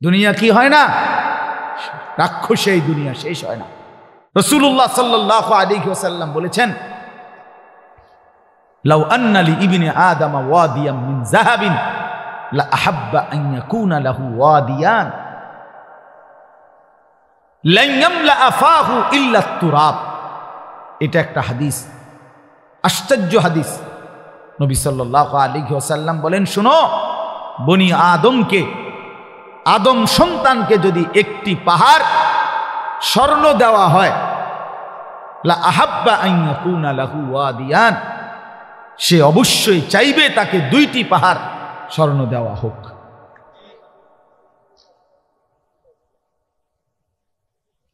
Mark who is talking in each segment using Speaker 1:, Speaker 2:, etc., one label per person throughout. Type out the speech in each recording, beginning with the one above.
Speaker 1: দুনিয়া কি হয় না, রাক্ষসে এই দুনিয়া শেষ হয় না। রাসূলুল্লাহ সাল্লাল্লাহু আলাইহি ওয়াসাল্লাম বলেছেন, লাউ আন্না লি ইবনি আদম ওয়াদিয়াম মিন যাহাবিন লা আহাব্বা আন ইয়াকুনা লাহু ওয়াদিয়ান লান ইয়ামলা আফাহু ইল্লা তুরাব। এটা একটা হাদিস, আশ্চর্য হাদিস। নবী সাল্লাল্লাহু আলাইহি ওয়াসাল্লাম বলেন, শুনো, বনি আদমকে, আদম সন্তানকে যদি একটি পাহাড় স্বর্ণ দেওয়া হয়, লা আহাব্বা আন ইয়াকুনা লাহু ওয়াদিয়ান, সে অবশ্যই চাইবে তাকে দুইটি পাহাড় স্বর্ণ দেওয়া হোক।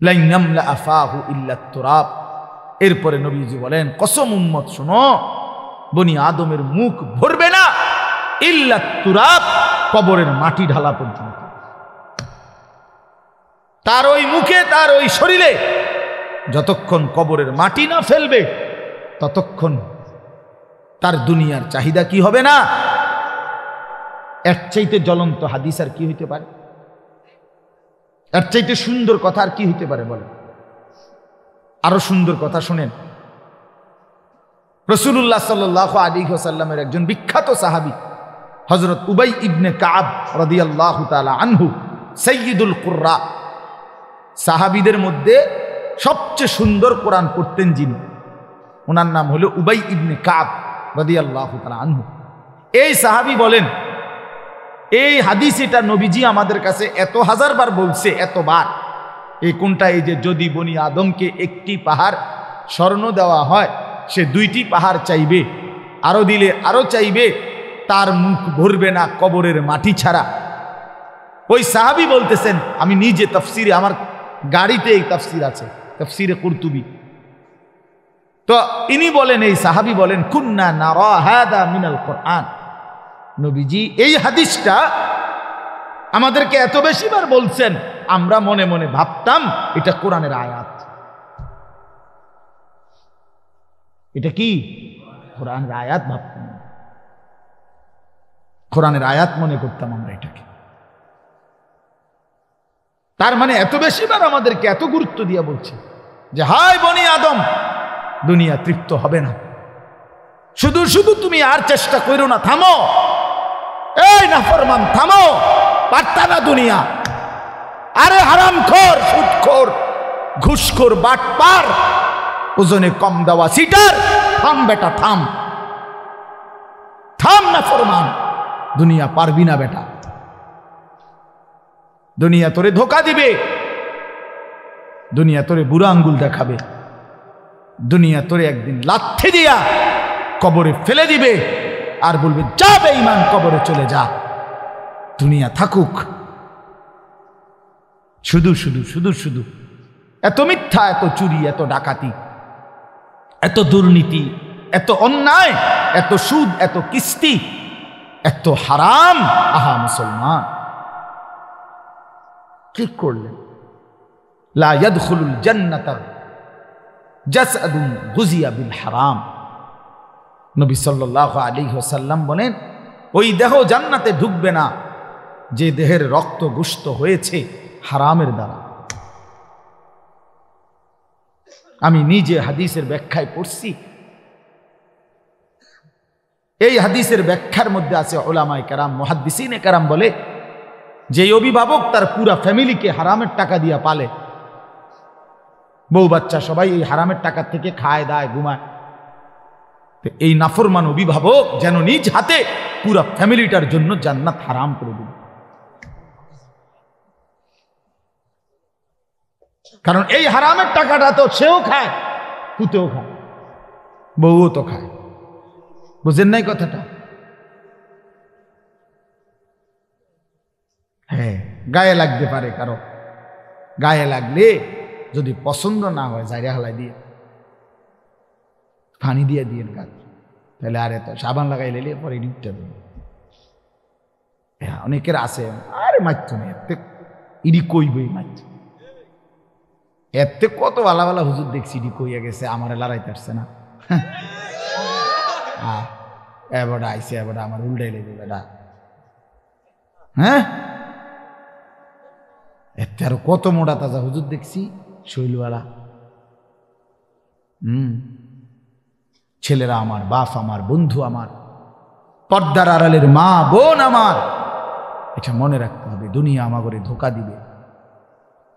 Speaker 1: লান ইয়ামলা আফাহু ইল্লা তুরাব। এরপরে নবীজি বলেন, কসম উম্মত শোনো, বনি আদমের মুখ ভরবে না ইল্লা তুরাব, কবরের মাটি ঢালা পর্যন্ত। তার ওই মুখে, তার ওই শরীরে যতক্ষণ কবরের মাটি না ফেলবে ততক্ষণ তার দুনিয়ার চাহিদা কি হবে না। এর চাইতে জ্বলন্ত হাদিস আর কি হইতে পারে? এর চাইতে সুন্দর কথা আর কি হইতে পারে বলেন? আরো সুন্দর কথা শুনেন। রাসূলুল্লাহ সাল্লাল্লাহু আলাইহি ওয়াসাল্লামের একজন বিখ্যাত সাহাবী হযরত উবাই ইবনে কাব রাদিয়াল্লাহু তাআলা আনহু, সাইয়্যিদুল কুররা, সাহাবীদের মধ্যে সবচেয়ে সুন্দর কোরআন পড়তেন যিনি, ওনার নাম হলো উবাই ইবনে কাব রাদিয়াল্লাহু তাআলা আনহু। এই সাহাবী বলেন, এই হাদিস এটা নবীজি আমাদের কাছে এত হাজারবার বলছে, এতবার। এই কোনটা? এই যে যদি বনি আদমকে একটি পাহাড় স্বর্ণ দেওয়া হয়, সে দুইটি পাহাড় চাইবে, আরো দিলে আরো চাইবে, তার মুখ ভরবে না কবরের মাটি ছাড়া। ওই সাহাবী বলতেছেন, আমি নিজে তাফসিরে, আমার গাড়িতে এই তাফসির আছে, তাফসিরে কুরতুবী। তো ইনি বলেন, এই সাহাবী বলেন, কুন্না নারা হাদা মিনাল কোরআন। নবীজি এই হাদিসটা আমাদেরকে এত বেশিবার বলছেন, আমরা মনে মনে ভাবতাম এটা কোরআনের আয়াত। এটা কি? কোরআনের আয়াত ভাবতাম, কোরআনের আয়াত মনে করতাম আমরা এটাকে। তার মানে এত বেশিবার আমাদেরকে এত গুরুত্ব দিয়ে বলছে যে হায় বনি আদম, দুনিয়া তৃপ্ত হবে না, শুধু শুধু তুমি আর চেষ্টা করো না, থামো, এই নাফরমান থামো, পারতা না দুনিয়া। আরে হারামখোর, সুদখোর, ঘুষখোর, বাটপার, ওজনে কম দেওয়া সিটার, থাম বেটা থাম, থাম নাফরমান, দুনিয়া পারবি না বেটা। দুনিয়া তোরে ধোকা দিবে, দুনিয়া তোরে বুড়া আঙ্গুল দেখাবে, দুনিয়া তোরে একদিন লাথি দিয়া কবরে ফেলে দিবে আর বলবে যা বেঈমান, কবরে চলে যা, দুনিয়া থাকুক। শুধু শুধু শুধু শুধু এত মিথ্যা, এত চুরি, এত ডাকাতি, এত দুর্নীতি, এত অন্যায়, এত সুদ, এত কিস্তি, এত হারাম। আহা মুসলমান, কি করলেন? লা ইয়াদখুলুল জান্নাতা জাসআদুন গুযিয়া বিল হারাম। নবী সাল্লাল্লাহু আলাইহি ওয়াসাল্লাম বলেন, ওই দেহ জান্নাতে ঢুকবে না যে দেহের রক্ত গোশত হয়েছে হারামের দ্বারা। আমি নিজে হাদিসের ব্যাখ্যায় পড়ছি, এই হাদিসের ব্যাখ্যার মধ্যে আছে উলামায়ে কেরাম, মুহাদ্দিসিনে কেরাম বলে, যে অভিভাবক তার পুরা ফ্যামিলিকে হারামের টাকা দিয়া পালে, বউ বাচ্চা সবাই এই হারামের টাকা থেকে খায়, দায়, ঘুমায়, এই নাফরমান অভিভাবক যেন নিজ হাতে পুরা ফ্যামিলিটার জন্য জান্নাত হারাম করে দিল। কারণ এই হারামের টাকাটা তো সেও খায়, পুতেও খায়, বউও তো খায়। বুঝেন নাই কথাটা? হ্যাঁ, গায়ে লাগতে পারে কারো, গায়ে লাগলে যদি পছন্দ না হয় জাইরা হালাই দিয়ে, পানি দিয়ে দিয়ে গাছ, তাহলে আরে তো সাবান লাগাই লেলে পরে ডিপটা দেবে। হ্যাঁ, অনেকের আছে, আরে মারত না, এতে ইডি কইবই মারত, এতে কত ভালা ভালা হুজুর দেখছি ইডি কইয়া গেছে, আমার লড়াইতে আসছে না। এবারটা আইসে, এবারটা আমার উল্টাই লেগে বেটা। হ্যাঁ, আরো কত মোটা তাজা হুজুর দেখছি শৈলওয়ালা। ছেলেরা আমার, বাপ আমার, বন্ধু আমার, পর্দার আড়ালের মা বোন আমার, এটা মনে রাখতে হবে। দুনিয়া আমাকে ধোকা দিবে।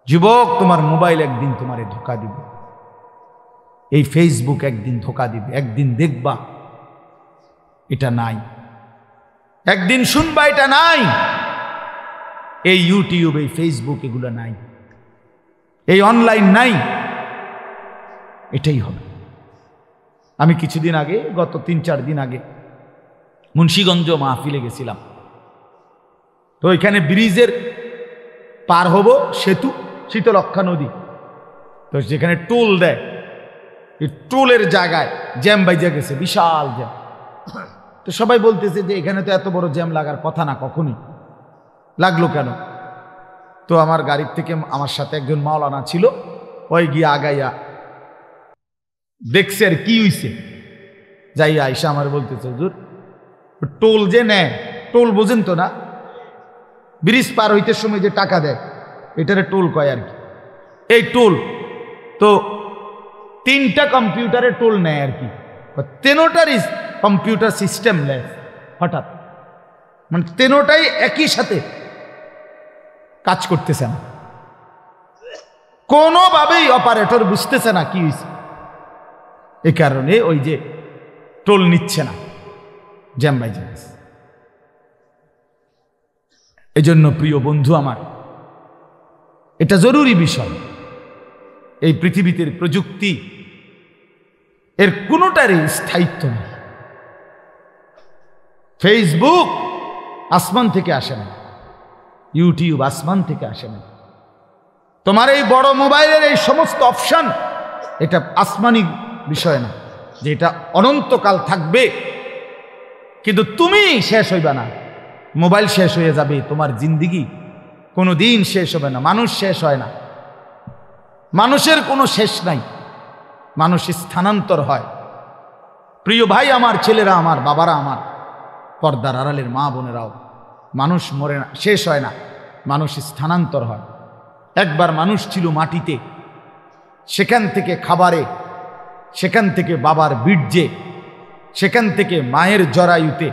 Speaker 1: যুবক, তোমার মোবাইল একদিন তোমারে ধোকা দিবে। এই ফেসবুক একদিন ধোকা দিবে। একদিন দেখবা এটা নাই, একদিন শুনবা এটা নাই। এই ইউটিউব, এই ফেসবুক, এগুলো নাই, এই অনলাইন নাই। এটাই হবে। আমি কিছুদিন আগে, গত 3-4 দিন আগে মুন্সিগঞ্জ মাহফিলে গেছিলাম। তো ওইখানে ব্রিজের পার হব, সেতু, শীতলক্ষা নদী, তো যেখানে টোল দেয়, এই টোলের জায়গায় জ্যাম বাইজা গেছে, বিশাল জ্যাম। তো সবাই বলতেছে যে এখানে তো এত বড় জ্যাম লাগার কথা না, কখনই লাগলো কেন? তো আমার গাড়ির থেকে আমার সাথে একজন মাওলানা ছিল, ওই গিয়ে আগাইয়া দেখছে আর কি হইছে। যাইয়া আইসা আমার বলতেছে, হুজুর টোল যে নেয়, টোল বোঝেন তো না, ব্রিজ পার হইতে সময় যে টাকা দেয়, এটারে টোল কয় আর কি। এই টোল তো 3টা কম্পিউটারে টোল নেয় আর কি, 3টারই কম্পিউটার সিস্টেম নেয় হঠাৎ, মানে 3টাই একই সাথে কাজ করতেছে না। কোনোভাবেই অপারেটর বুঝতেছে না কি হয়েছে। এ কারণে ওই যে টোল নিচ্ছে না, জ্যাম বাইজা গেছে। এই জন্য প্রিয় বন্ধু আমার, এটা জরুরি বিষয়। এই পৃথিবীতে প্রযুক্তি, এর কোনোটারই স্থায়িত্ব নেই। ফেসবুক আসমান থেকে আসে না, ইউটিউব আসমান থেকে আসে না। তোমার এই বড় মোবাইলের এই সমস্ত অপশন, এটা আসমানি বিষয় না যে এটা অনন্তকাল থাকবে। কিন্তু তুমি শেষ হইবা না, মোবাইল শেষ হয়ে যাবে, তোমার জিন্দিগি কোনো দিন শেষ হবে না। মানুষ শেষ হয় না, মানুষের কোনো শেষ নাই, মানুষ স্থানান্তর হয়। প্রিয় ভাই আমার, ছেলেরা আমার, বাবারা আমার, পর্দার আড়ালের মা বোনেরাও, মানুষ মরে না, শেষ হয় না, মানুষ স্থানান্তর হয়। একবার মানুষ ছিল মাটিতে, সেখান থেকে খাবারে, সেখান থেকে বাবার বীর্যে, সেখান থেকে মায়ের জরায়ুতে,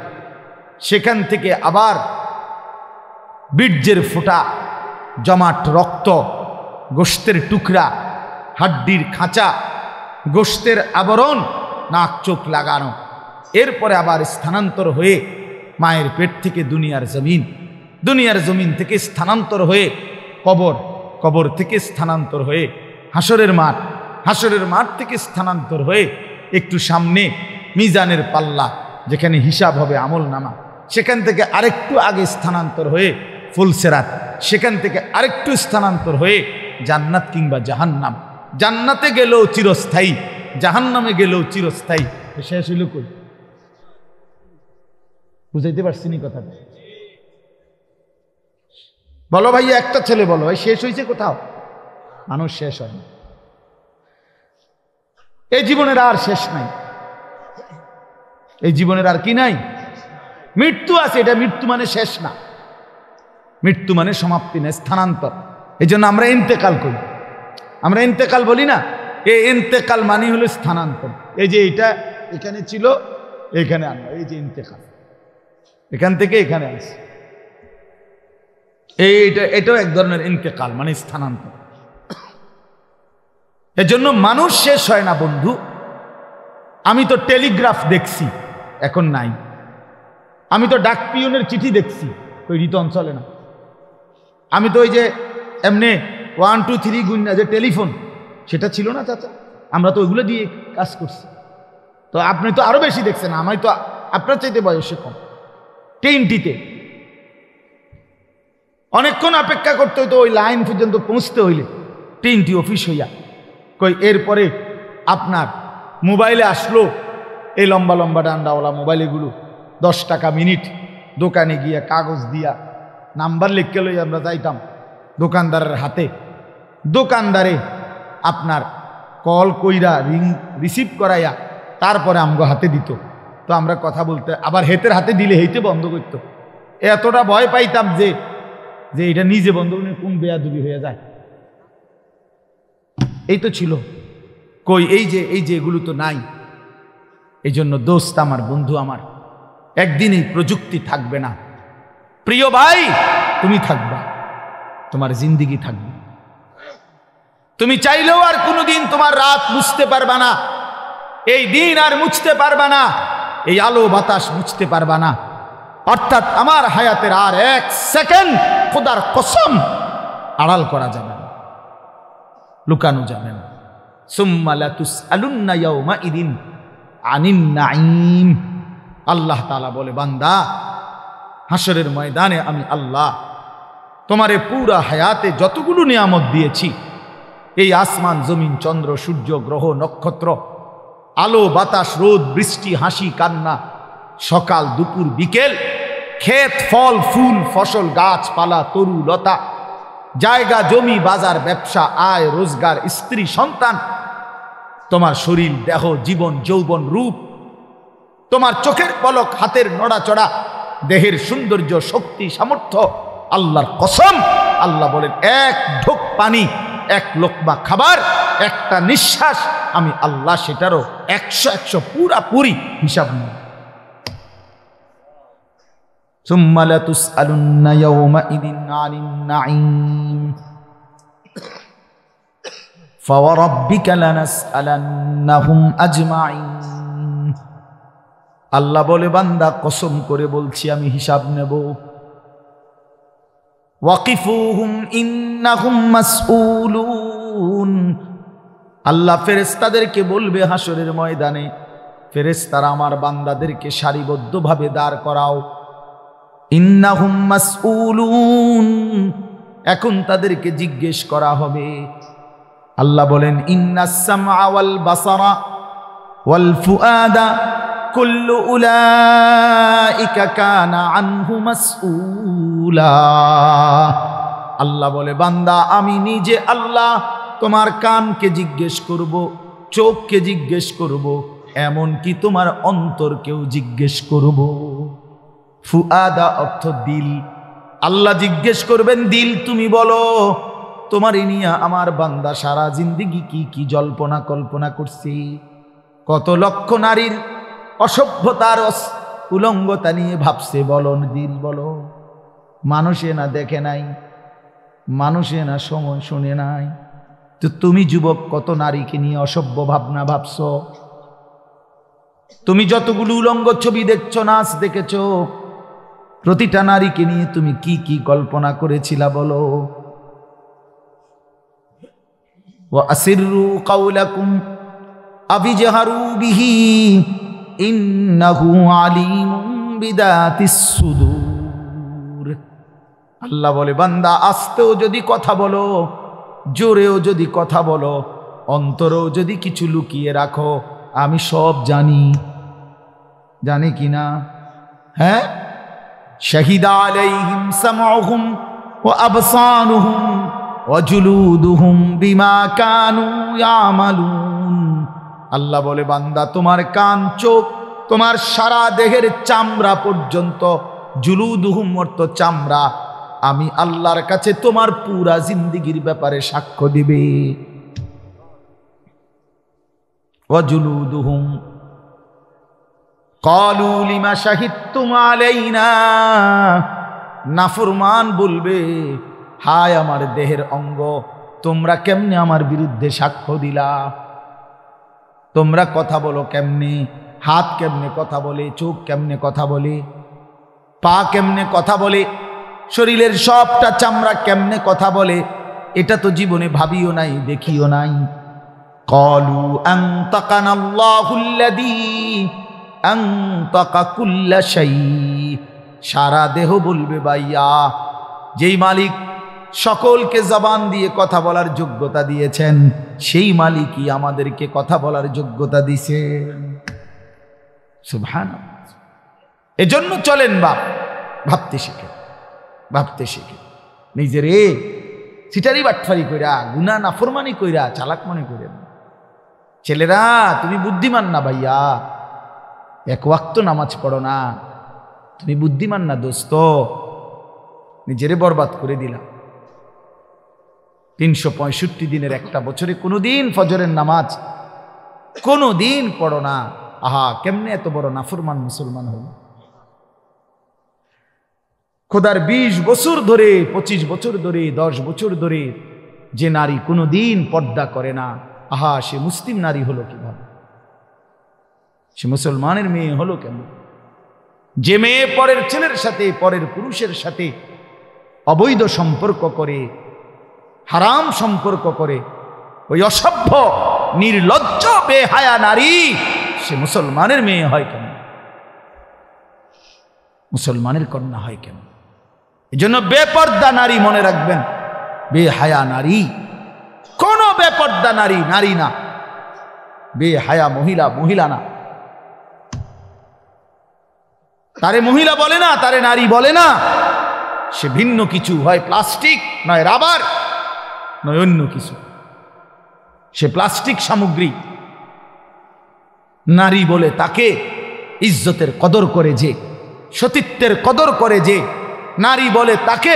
Speaker 1: সেখান থেকে আবার বীর্যের ফোঁটা, জমাট রক্ত, গোশতের টুকরা, হাড্ডির খাঁচা, গোশতের আবরণ, নাক চোখ লাগানো, এরপরে আবার স্থানান্তর হয়ে মায়ের পেট থেকে দুনিয়ার জমিন, দুনিয়ার জমিন থেকে স্থানান্তর হয়ে কবর, কবর থেকে স্থানান্তর হয়ে হাসরের মাঠ, হাসরের মাঠ থেকে স্থানান্তর হয়ে একটু সামনে মিজানের পাল্লা, যেখানে হিসাব হবে আমল নামা, সেখান থেকে আরেকটু আগে স্থানান্তর হয়ে ফুলসেরাত, সেখান থেকে আরেকটু স্থানান্তর হয়ে জান্নাত কিংবা জাহান্নাম। জান্নাতে গেলেও চিরস্থায়ী, জাহান্নামে গেলেও চিরস্থায়ী। শেষ হইল কই? বুঝাইতে পারছি নি কথাটা? বলো ভাই, একটা ছেলে বলো ভাই, শেষ হয়েছে কোথাও? মানুষ শেষ হয় না। এই জীবনের আর শেষ নাই, এই জীবনের আর কি নাই? মৃত্যু আছে, এটা মৃত্যু মানে শেষ না, মৃত্যু মানে সমাপ্তি না, স্থানান্তর। এই জন্য আমরা ইন্তেকাল করি, আমরা ইন্তেকাল বলি না, এই ইন্তেকাল মানে হলো স্থানান্তর। এই যে এটা এখানে ছিল, এখানে আনলো, এই যে ইন্তেকাল, এখান থেকে এখানে আসে, এটাও এক ধরনের ইন্তেকাল মানে স্থানান্তর। এজন্য মানুষ শেষ হয় না বন্ধু। আমি তো টেলিগ্রাফ দেখছি, এখন নাই। আমি তো ডাক পিয়নের চিঠি দেখছি, ওই ঋতু অঞ্চলে না। আমি তো ওই যে এমনি 1 2 3 গুণা যে টেলিফোন, সেটা ছিল না চাচা, আমরা তো ওইগুলো দিয়ে কাজ করছি। তো আপনি তো আরো বেশি দেখছেন, আমি তো আপনার চাইতে বয়সে কম। ট্রেনটিতে অনেকক্ষণ অপেক্ষা করতে হইতো, ওই লাইন পর্যন্ত পৌঁছতে হইলে ট্রেনটি অফিস হইয়া কই। এরপরে আপনার মোবাইলে আসলো, এই লম্বা লম্বা ডান্ডাওয়ালা মোবাইলগুলো, 10 টাকা মিনিট। দোকানে গিয়া কাগজ দিয়া নাম্বার লিখে লই আমরা যাইতাম দোকানদারের হাতে। দোকানদারে আপনার কল কইরা রিসিভ করাইয়া তারপরে আমগো হাতে দিত। তো আমরা কথা বলতে, আবার হেতের হাতে দিলে হেইতে বন্ধ করতো। এতটা ভয় পাইতাম যে যে এটা নিজে বন্ধ করলে কোন বেয়াদবি হয়ে যায়। এই তো ছিল, কই এই যে এগুলো তো নাই। এই জন্য দোস্ত আমার, বন্ধু আমার, একদিন এই প্রযুক্তি থাকবে না। প্রিয় ভাই, তুমি থাকবা, তোমার জিন্দিগি থাকবে। তুমি চাইলেও আর কোনোদিন তোমার রাত মুছতে পারবা না, এই দিন আর মুছতে পারবা না, এই আলো বাতাস মুছতে পারবা না। অর্থাৎ আমার হায়াতের আর এক সেকেন্ড খোদার কসম আড়াল করা যাবে না, লুকানো যাবে না। সুম্মা লাতুসআলুন্না ইয়াওমাইদিন আনিন নাঈম। আল্লাহ তাআলা বলে, বান্দা, হাসরের ময়দানে আমি আল্লাহ তোমারে পুরা হায়াতে যতগুলো নিয়ামত দিয়েছি, এই আসমান, জমিন, চন্দ্র, সূর্য, গ্রহ, নক্ষত্র, আলো বাতাস, রোদ, বৃষ্টি, হাসি, কান্না, সকাল দুপুর বিকেল, ক্ষেত, ফল ফুল, ফসল, গাছপালা, তরু লতা, জায়গা জমি, বাজার, ব্যবসা, আয় রোজগার, স্ত্রী সন্তান, তোমার শরীর, দেহ, জীবন, যৌবন, রূপ, তোমার চোখের পলক, হাতের নড়াচড়া, দেহের সৌন্দর্য, শক্তি, সামর্থ্য, আল্লাহর কসম, আল্লাহ বলেন, এক ঢোক পানি, এক লোকমা খাবার, একটা নিঃশ্বাস, আমি আল্লাহ সেটারও 100 পুরাপুরি হিসাব নেই। সুম্মা লাতুসআলুন্না ইয়াওমাইদিন আনিন নাঈম ফাওয়ারাব্বিকা লানাসআলান্নাহুম আজমাইন। আল্লাহ বলে, বান্দা, কসম করে বলছি আমি হিসাব নেব। ওয়াকিফুহুম ইন্নাহুম মাসউলুন। আল্লাহ ফেরেশতাদেরকে বলবে হাসরের ময়দানে, ফেরেশতারা আমার বান্দাদেরকে সারিবদ্ধভাবে দাঁড় করাও। ইন্নাহুম মাসউলুন, এখন তাদেরকে জিজ্ঞেস করা হবে। আল্লাহ বলেন, ইন্নাস সামআ ওয়াল বাসারা ওয়াল ফুআদা কুল্লু উলাইকা কানা আনহু মাসউলা। আল্লাহ বলে, বান্দা, আমি নিজে আল্লাহ তোমার কানকে জিজ্ঞেস করব, চোখকে জিজ্ঞেস করব, এমনকি তোমার অন্তরকেও জিজ্ঞেস করব। ফুআদা অর্থ দিল। আল্লাহ জিজ্ঞেস করবেন, দিল তুমি বলো, তোমার নিয়ে আমার বান্দা সারা জিন্দেগি কি কি জল্পনা কল্পনা করছি, কত লক্ষ নারীর অসভ্যতার উলঙ্গতা নিয়ে ভাবছে, বলো দিল বলো। মানুষে না দেখে নাই, মানুষে না সময় শুনে নাই, তো তুমি যুবক কত নারীকে নিয়ে অসভ্য ভাবনা ভাবছ? তুমি যতগুলো উলঙ্গ ছবি দেখছো, নাচ দেখেছ, প্রতিটা নারীকে নিয়ে তুমি কি কি কল্পনা করেছিলা বলো? ওয়া আসিররু কাওলাকুম আবিজহারু বিহি ইন্নাহু আলিমুম বিদাতিস সুদূর। আল্লাহ বলে, বান্দা, আস্তেও যদি কথা বলো, জোরেও যদি কথা বলো, অন্তরেও যদি কিছু লুকিয়ে রাখো, আমি সব জানি। জানি কিনা? হ্যাঁ, শাহিদা আলাইহিম সামউহুম ওয়া আবসারুহুম ওয়া জুলুদুহুম বিমা কানু ইয়ামালুন। আল্লাহ বলে, বান্দা, তোমার কান, চোখ, তোমার সারা দেহের চামড়া পর্যন্ত, জুলুদুহুম অর্থ চামড়া, আমি আল্লাহর কাছে তোমার পুরা জিন্দেগির ব্যাপারে সাক্ষ্য দিবে। ওয়া জুলুদুহুম ক্বালু লিমা শাহিদতুম আলাইনা। নাফরমান বলবে, হায় আমার দেহের অঙ্গ, তোমরা কেমনে আমার বিরুদ্ধে সাক্ষ্য দিলা? তোমরা কথা বলো কেমনে? হাত কেমনে কথা বলে, চোখ কেমনে কথা বলে, পা কেমনে কথা বলে, শরীরের সবটা চামড়া কেমনে কথা বলে, এটা তো জীবনে ভাবিও নাই, দেখিও নাই। ক্বালু আনতাকানাল্লাহুল্লাযী আনতাকা কুল্লা শাই। সারা দেহ বলবে, ভাইয়া, যেই মালিক সকলকে জবান দিয়ে কথা বলার যোগ্যতা দিয়েছেন, সেই মালিকই আমাদেরকে কথা বলার যোগ্যতা দিয়েছেন। সুবহানাল্লাহ। এজন্য চলেন বাপ, ভাবতে শিখে, ভাবতে শিখে, নিজের সিটারি বাটফারি কইরা, গুনাহ নাফরমানি কইরা চালাক মনে করেন। ছেলেরা, তুমি বুদ্ধিমান না ভাইয়া, এক ওয়াক্ত নামাজ পড়ো না, তুমি বুদ্ধিমান না দোস্ত। নিজেরে বরবাদ করে দিলাম। 365 দিনের একটা বছরে কোনোদিন ফজরের নামাজ কোনোদিন পড়ো না। আহা, কেমনে এত বড় নাফরমান মুসলমান হল। খোদার 20 বছর ধরে, 25 বছর ধরে, 10 বছর ধরে যে নারী কোনোদিন পর্দা করে না, আহা, সে মুসলিম নারী হলো কিভাবে? সে মুসলমানের মেয়ে হলো কেমন? যে মেয়ে পরের ছেলের সাথে, পরের পুরুষের সাথে অবৈধ সম্পর্ক করে, হারাম সম্পর্ক করে, ওই অসভ্য নির্লজ্জ বেহায়া নারী সে মুসলমানের মেয়ে হয় কেন? মুসলমানের কন্যা হয় কেন? এই জন্য বেপর্দা নারী মনে রাখবেন, বেহায়া নারী কোন বেপর্দা নারী নারী না, বেহায়া মহিলা মহিলা না। তারে মহিলা বলে না, তারে নারী বলে না, সে ভিন্ন কিছু, হয় প্লাস্টিক, নয় রাবার, নয় অন্য কিছু। সে প্লাস্টিক সামগ্রী। নারী বলে তাকে ইজ্জতের কদর করে যে, সতীত্বের কদর করে যে, নারী বলে তাকে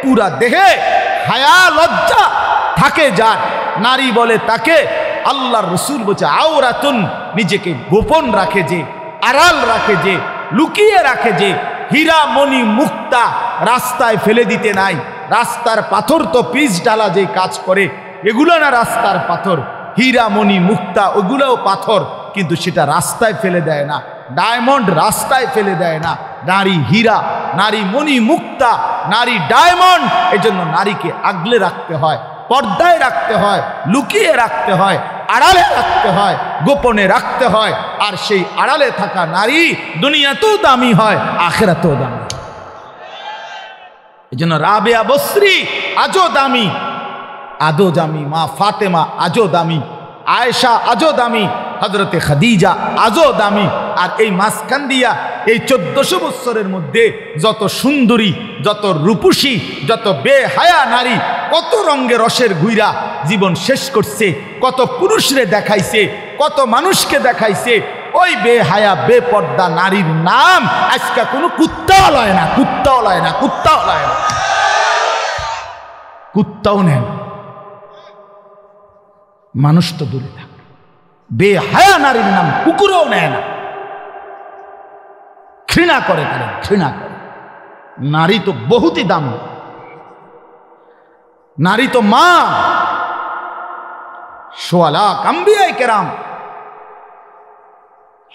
Speaker 1: পুরা দেহে হায়া লজ্জা থাকে যার, নারী বলে তাকে আল্লাহর রাসূল বলছে আওরাতুন, নিজেকে গোপন রাখে যে, আড়াল রাখে যে, লুকিয়ে রাখে যে, হীরা মণি মুক্তা রাস্তায় ফেলে দিতে নাই। রাস্তার পাথর তো পিচ ডালা যে কাজ করে, এগুলো না রাস্তার পাথর। হীরা মণি মুক্তা ওগুলোও পাথর, কিন্তু সেটা রাস্তায় ফেলে দেয় না। ডায়মন্ড রাস্তায় ফেলে দেয় না। নারী হীরা, নারী মণি মুক্তা, নারী ডায়মন্ড। এজন্য নারীকে আগলে রাখতে হয়, পর্দায় রাখতে হয়, লুকিয়ে রাখতে হয়, আড়ালে রাখতে হয়, গোপনে রাখতে হয়। আর সেই আড়ালে থাকা নারী দুনিয়াতেও দামি হয়, আখিরাতেও দামি। এজন্য রাবেয়া বসরি আজও দামি, আদো দামি, মা ফাতেমা আজও দামি, আয়েশা আজও দামি, হযরতে খাদিজা আজও দামি। আর এই মাঝখান দিয়া এই 1400 বছরের মধ্যে যত সুন্দরী, যত রূপসী, যত বেহায়া নারী কত রঙে রসের ঘুইরা জীবন শেষ করছে, কত পুরুষরে দেখাইছে, কত মানুষকে দেখাইছে। ওই বেহায়া বেপর্দা নারীর নাম আজকে কোনো কুত্তাও লয় না, কুত্তাও লয় না, কুত্তাও লয় না, কুত্তাও নেন। মানুষ তো দূরে থাকে, বেহায়া নারীর নাম কুকুরও নেয় না, ঘৃণা করে, তারা ঘৃণা করে। নারী তো বহুতই দাম, নারী তো মা। সোয়া লাখ আম্বিয়া কেরাম,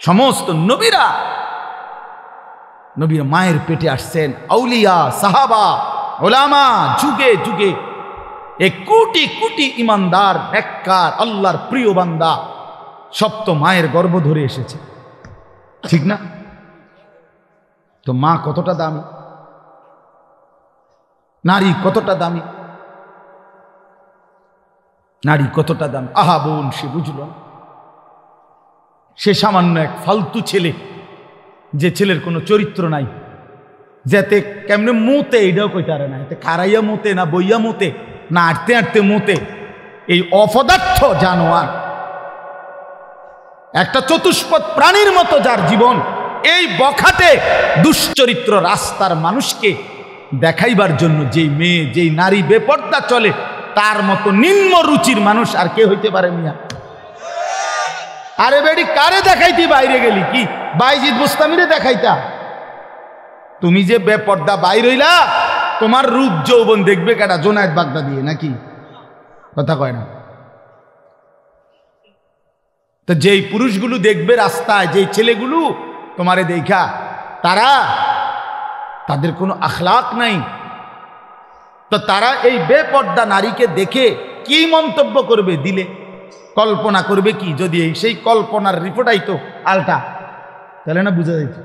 Speaker 1: সমস্ত নবীরা নবীর মায়ের পেটে আসছেন। আউলিয়া, সাহাবা, ওলামা, যুগে যুগে এক কোটি কোটি ইমানদার, নেককার, আল্লাহর প্রিয় বান্দা সব তো মায়ের গর্ভ ধরে এসেছে, ঠিক না? তো মা কতটা দামি, নারী কতটা দামি, নারী কতটা দামি। আহা বোন, সে বুঝল, সে সামান্য এক ফালতু ছেলে, যে ছেলের কোনো চরিত্র নাই, যাতে কেমনে মোতে এইটাও কইতে পারে না, এতে খারাইয়া মোতে না বইয়া মোতে না আটতে আটতে মোতে। এই অপদার্থ জানোয়ার, একটা চতুষ্পদ প্রাণীর মতো যার জীবন, এই বখাটে দুশ্চরিত্র রাস্তার মানুষকে দেখাইবার জন্য যেই মেয়ে, যেই নারী বেপর্দা চলে, তার মতো নিম্ন রুচির মানুষ আর কে হইতে পারে মিয়া? আরে বেডি, কারে দেখাইতি বাইরে গেলি? কি বাইজিদ বুস্তামিরে দেখাইতা? তুমি যে বেপর্দা বাইর হইলা, তোমার রূপ যৌবন দেখবে কেডা? জোনায়েদ বাগদা দিয়ে নাকি? কথা কয় না তো। যেই পুরুষগুলো দেখবে রাস্তায়, যেই ছেলেগুলো তোমারে দেখা, তাদের কোনো আখলাক নাই, তো তারা এই বেপর্দা নারীকে দেখে কি মন্তব্য করবে? দিলে কল্পনা করবে কি? যদি সেই কল্পনার রিপোর্টাই তো আলটা, তাহলে না বুঝা যাইত।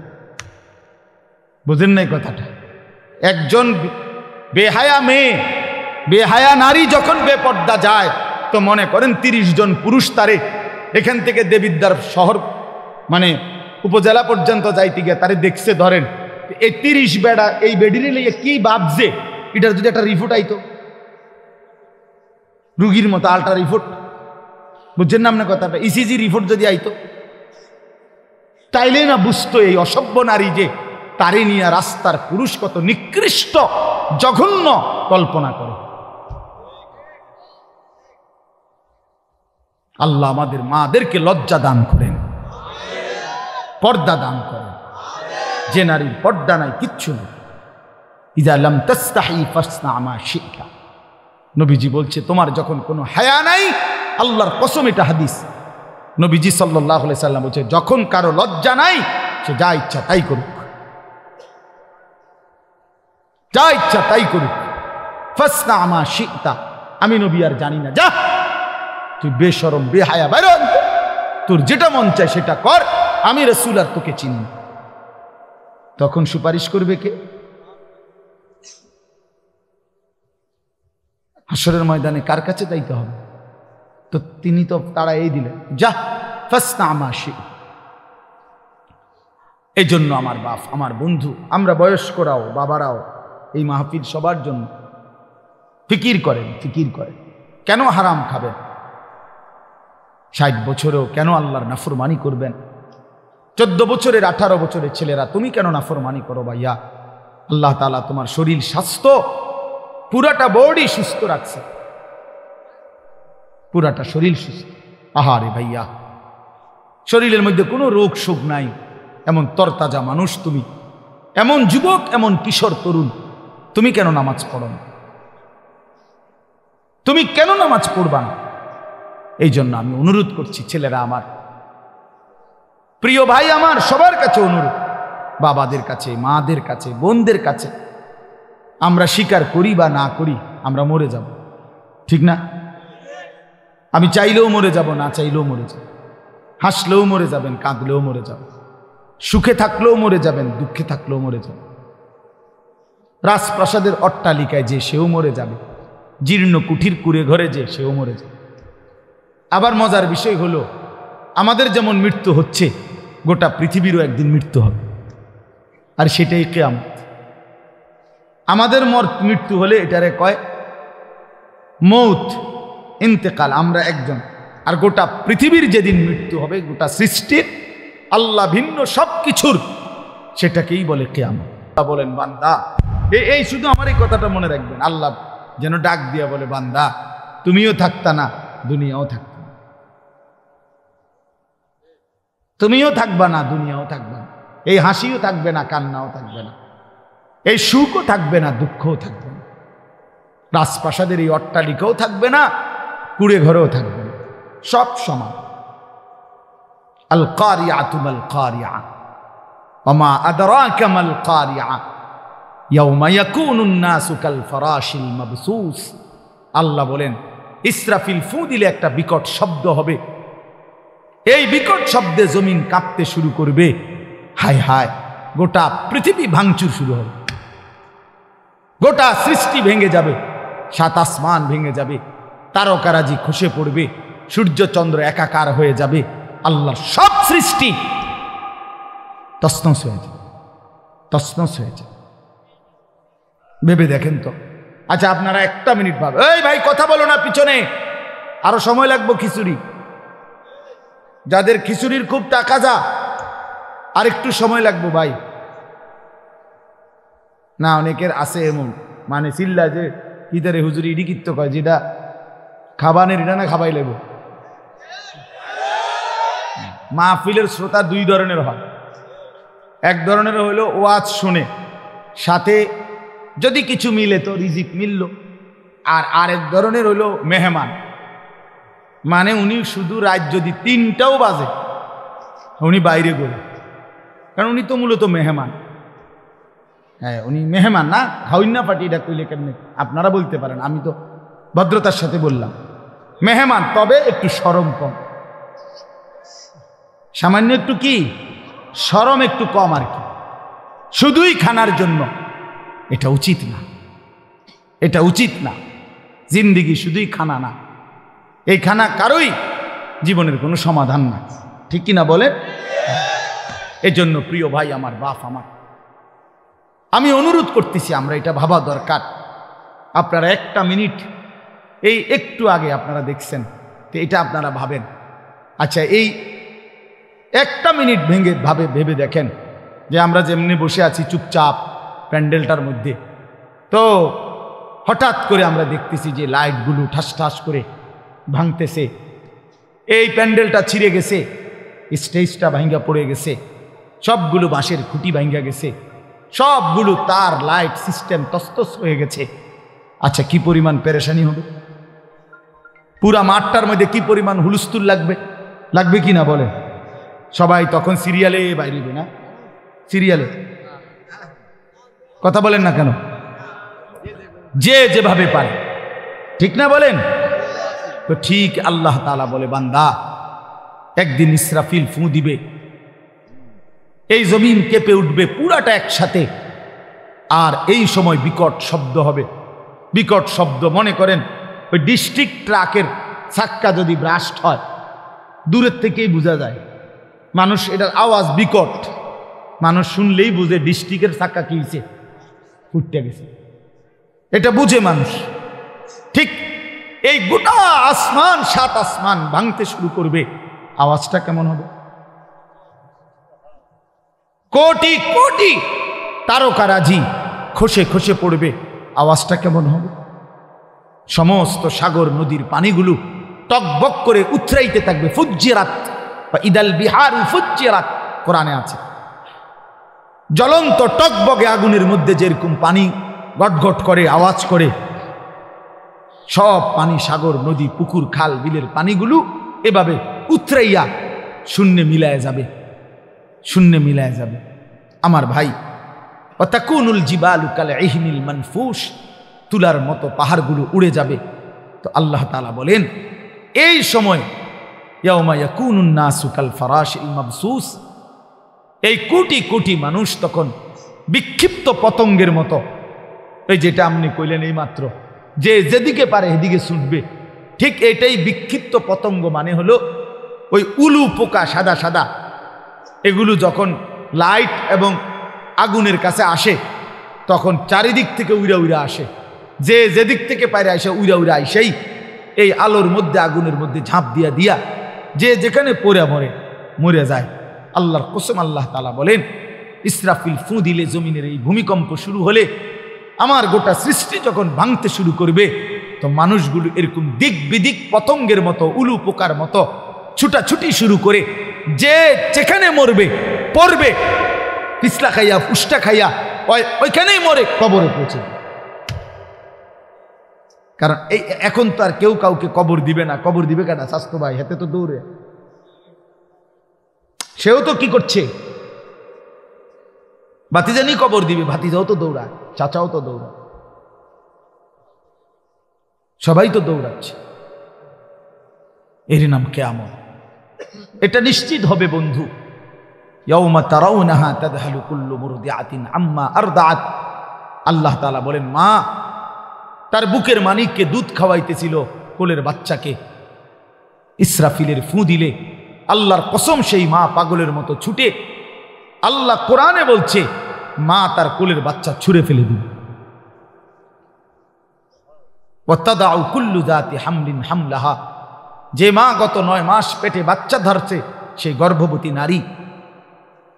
Speaker 1: বুঝেন নাই কথাটা? একজন বেহায়া মেয়ে, বেহায়া নারী যখন বেপর্দা যায়, তো মনে করেন 30 জন পুরুষ তারে এখান থেকে দেবিদ্বার শহর মানে উপজেলা পর্যন্ত যাইতে গিয়ে তারে দেখছে। ধরেন এই 30 বেড়া এই বেডিরে লিয়ে কি ভাবছে, এটার যদি একটা রিপোর্ট আইতো, রুগীর মতো আলট্রা রিপোর্ট, বুঝছেন না আপনার কথাটা? ইসিজি রিপোর্ট যদি আইতো, তাইলে না বুঝতো এই অসভ্য নারী যে তারে নিয়ে রাস্তার পুরুষ কত নিকৃষ্ট জঘন্য কল্পনা করে। আল্লাহ আমাদের মাদেরকে লজ্জা দান করেন, পর্দা দান করেন। যে নারীর পর্দা নাই, কিচ্ছু নেই। ইযা লাম তাস্তাহি ফাসনা মা শি'তা। নবীজি বলছে তোমার যখন কোনো হায়া নাই, আল্লাহর কসম এটা হাদিস, নবীজি সাল্লাল্লাহু আলাইহি সাল্লাম বলছে যখন কারো লজ্জা নাই সে যা ইচ্ছা তাই করুক, যা ইচ্ছা তাই করুক। ফাসনা মা শি'তা, আমি নবী আর জানি না, যা তুই বেশরম বেহায়া বাইরে, তোর যেটা মন চায় সেটা কর, আমি রাসূল আর তোকে চিনি না। তখন সুপারিশ করবে কে? হাসরের ময়দানে কার কাছে যাইতে হবে? তো তিনি তো তারা এই দিলেন, যা ফাসনা মা শি'তা। এই জন্য আমার বাপ, আমার বন্ধু, আমরা বয়স্করাও বাবারাও এই মাহফিল সবার জন্য ফিকির করেন, ফিকির করেন। কেন হারাম খাবেন? 60 বছরেও কেন আল্লাহর নাফরমানি করবেন? 14 বছরের 18 বছরের ছেলেরা তুমি কেন নাফরমানি করো ভাইয়া? আল্লাহ তাআলা তোমার শরীর স্বাস্থ্য পুরাটা বডি সুস্থ রাখছে, পুরাটা শরীর সুস্থ। আহারে ভাইয়া, শরীরের মধ্যে কোনো রোগ শোক নাই, এমন তরতাজা মানুষ তুমি, এমন যুবক, এমন কিশোর তরুণ, তুমি কেন নামাজ পড়ো না? তুমি কেন নামাজ পড়বা না? এই জন্য আমি অনুরোধ করছি, ছেলেরা আমার, প্রিয় ভাই আমার, সবার কাছে অনুরোধ, বাবাদের কাছে, মাদের কাছে, বোনদের কাছে, আমরা স্বীকার করি বা না করি আমরা মরে যাব, ঠিক না? আমি চাইলেও মরে যাব, না চাইলেও মরে যাব। হাসলেও মরে যাবেন, কাঁদলেও মরে যাবেন, সুখে থাকলেও মরে যাবেন, দুঃখে থাকলেও মরে যাবেন। রাজপ্রাসাদের অট্টালিকায় যে সেও মরে যাবে, জীর্ণ কুঠির কুড়ে ঘরে যে সেও মরে যাবে। আবার মজার বিষয় হলো, আমাদের যেমন মৃত্যু হচ্ছে, গোটা পৃথিবীরও একদিন মৃত্যু হবে, আর সেটাই কিয়ামত। আমাদের মৃত্যু হলে এটারে কয় মৌত, ইন্তেকাল, আমরা একজন। আর গোটা পৃথিবীর যেদিন মৃত্যু হবে, গোটা সৃষ্টির, আল্লাহ ভিন্ন সব কিছুর, সেটাকেই বলে কিয়ামত। বলেন বান্দা, এই শুধু আমার এই কথাটা মনে রাখবেন, আল্লাহ যেন ডাক দিয়া বলে, বান্দা তুমিও থাকতা না, দুনিয়াও থাকতা না, তুমিও থাকবা না, দুনিয়াও থাকবে না, এই হাসিও থাকবে না, কান্নাও থাকবে না, এই সুখও থাকবে না, দুঃখও থাকবে না, রাজপ্রাসাদের এই অট্টালিকাও থাকবে না, কুড়ে ঘরেও থাকবে না, সব সমান। আল কারিআতু মাল কারিআ ওয়া মা আদরাকা মাল কারিআ ইয়াউমা ইয়াকুনুন নাসু কাল ফারাশিল মাবসুস। আল্লাহ বলেন, ইসরাফিল ফু দিলে একটা বিকট শব্দ হবে, এই বিকট শব্দে জমিন কাঁপতে শুরু করবে, হায় হায়, গোটা পৃথিবী ভাঙচুর শুরু হবে, গোটা সৃষ্টি ভেঙে যাবে, 7 আসমান ভেঙে যাবে, তারকারাজি খসে পড়বে, সূর্য চন্দ্র একাকার হয়ে যাবে, আল্লাহর সব সৃষ্টি তছনছ হয়ে যাবে, তছনছ হয়ে যাবে। ভেবে দেখেন তো। আচ্ছা আপনারা একটা মিনিট ভাবে, এই ভাই কথা বলো না, পিছনে আরো সময় লাগবে খিচুড়ি, যাদের খিচুড়ির খুব টাকা যা, আর একটু সময় লাগবে ভাই। না অনেকের আছে এমন, মানে চিল্লা যে ইদারে হুজুরি ইডি কিত্ত কয়, যেটা খাবানের এটা না খাবাই লেব। মাহফিলের শ্রোতা 2 ধরনের হয়, এক ধরনের হইল ওয়াজ শুনে, সাথে যদি কিছু মিলে তো রিজিক মিলল, আর আরেক ধরনের হইল মেহমান, মানে উনি শুধু রাত যদি 3টাও বাজে উনি বাইরে গেল, কারণ উনি তো মূলত মেহমান। হ্যাঁ উনি মেহমান না, খাওয়িন না পার্টি, এটা কইলে কেমনে আপনারা বলতে পারেন, আমি তো ভদ্রতার সাথে বললাম মেহমান, তবে একটু শরম কম, সামান্য একটু কি শরম একটু কম আর কি, শুধুই খানার জন্য, এটা উচিত না, এটা উচিত না। জিন্দিগি শুধুই খানা না, এই খানা কারোই জীবনের কোনো সমাধান না, ঠিক কিনা বলে? এজন্য প্রিয় ভাই আমার, বাপ আমার, আমি অনুরোধ করতেছি, আমরা এটা ভাবা দরকার। আপনারা একটা মিনিট, এই একটু আগে আপনারা দেখছেন, তো এটা আপনারা ভাবেন। আচ্ছা এই একটা মিনিট ভেবে দেখেন, যে আমরা যেমনি বসে আছি চুপচাপ প্যান্ডেলটার মধ্যে, তো হঠাৎ করে আমরা দেখতেছি যে লাইটগুলো ঠাস ঠাস করে ভাঙতেছে, এই প্যান্ডেলটা ছিঁড়ে গেছে, স্টেজটা ভাঙ্গা পড়ে গেছে, সবগুলো বাঁশের খুঁটি ভাঙ্গা গেছে, সবগুলো তার লাইট সিস্টেম তস্তস হয়ে গেছে। আচ্ছা, কি পরিমাণ পেরেশানি হবে? পুরা মাঠটার মধ্যে কি পরিমাণ হুলস্থুল লাগবে, লাগবে কি না বলেন? সবাই তখন সিরিয়ালে বাইরিবে না, সিরিয়ালে কথা বলেন না কেন? যে যেভাবে পারে, ঠিক না বলেন? তো ঠিক আল্লাহ তাআলা বলে, বান্দা একদিন ইসরাফিল ফু দিবে, এই জমিন কেঁপে উঠবে পুরাটা একসাথে, আর এই সময় বিকট শব্দ হবে। বিকট শব্দ মনে করেন ওই ডিস্ট্রিক্ট ট্রাকের চাক্কা যদি ব্রাস্ট হয়, দূরের থেকেই বোঝা যায়, মানুষ এটার আওয়াজ বিকট, মানুষ শুনলেই বুঝে ডিস্ট্রিক্টের চাক্কা কি হয়েছে, ফুটতে গেছে, এটা বুঝে মানুষ। ঠিক এই গোটা আসমান, 7 আসমান ভাঙতে শুরু করবে, আওয়াজটা কেমন হবে? কোটি কোটি তারকারাজি খসে খসে পড়বে, আওয়াজটা কেমন হবে? সমস্ত সাগর নদীর পানিগুলো টকবক করে উথরাইতে থাকবে। ফুজ্জিরাত বা ইদাল বিহারু ফুজ্জিরাত কোরআনে আছে। জ্বলন্ত টকবগে আগুনের মধ্যে যেরকম পানি গটগট করে আওয়াজ করে, সব পানি, সাগর নদী পুকুর খাল বিলের পানিগুলো এভাবে উথরাইয়া শূন্যে মিলায় যাবে, শূন্যে মিলায় যাবে। আমার ভাই, ওয়াতাকুনুল জিবালু কাল ইহনিল মানফুস, তুলার মতো পাহাড়গুলো উড়ে যাবে। তো আল্লাহ তাআলা বলেন, এই সময় ইয়াউমা ইয়াকুনুন নাসু কাল ফারাশিল মাবসুস, এই কোটি কোটি মানুষ তখন বিক্ষিপ্ত পতঙ্গের মতো, এই যেটা আপনি কইলেন এই মাত্র, যে যেদিকে পারে সেদিকে ছুটবে, ঠিক এটাই বিক্ষিপ্ত পতঙ্গ মানে হলো ওই উলু পোকা সাদা সাদা, এগুলো যখন লাইট এবং আগুনের কাছে আসে তখন চারিদিক থেকে উইরা উইরা আসে, যে যেদিক থেকে পারে আসে উইরা উইরা আইসেই এই আলোর মধ্যে আগুনের মধ্যে ঝাঁপ দিয়া দিয়া যে যেখানে পড়ে মরে যায়। আল্লাহর কসম, আল্লাহ তাআলা বলেন, ইসরাফিল ফু দিলে জমিনের এই ভূমিকম্প শুরু হলে, আমার গোটা সৃষ্টি যখন ভাঙতে শুরু করবে, তো মানুষগুলো এরকম দিক বিদিক পতঙ্গের মতো, উলু পোকার মতো ছুটাছুটি শুরু করে, যে যেখানে মরবে পড়বে, পিছলা খাইয়া ফুসটা খাইয়া ওইখানেই মরে কবরে পৌঁছে। কারণ এই এখন তো আর কেউ কাউকে কবর দিবে না। কবর দিবে কেনা? স্বাস্থ্য ভাই হাতে তো দৌড়ে, সেও তো কি করছে, ভাতিজানি কবর দিবে, ভাতিজাও তো দৌড়ায়, চাচাও তো দৌড়ায়, সবাই তো দৌড়াচ্ছে। এর নাম কিয়ামত। এটা নিশ্চিত হবে বন্ধু। ইয়াউমা তারাউনাহা তাযহালু কুল্লু মুরদিআতিন আম্মা আরদাআত। আল্লাহ তাআলা বলেন, মা তার বুকের মানিককে দুধ খাওয়াইতেছিল, কোলের বাচ্চাকে, ইসরাফিলের ফু দিলে আল্লাহর কসম সেই মা পাগলের মতো ছুটে, আল্লাহ কোরআনে বলছে, মা তার কোলের বাচ্চা ছুঁড়ে ফেলে দিবে। ওয়াতাদাউ কুল্লু যাতি হামলিন হামলাহা, যে মা গত 9 মাস পেটে বাচ্চা ধরছে, সেই গর্ভবতী নারী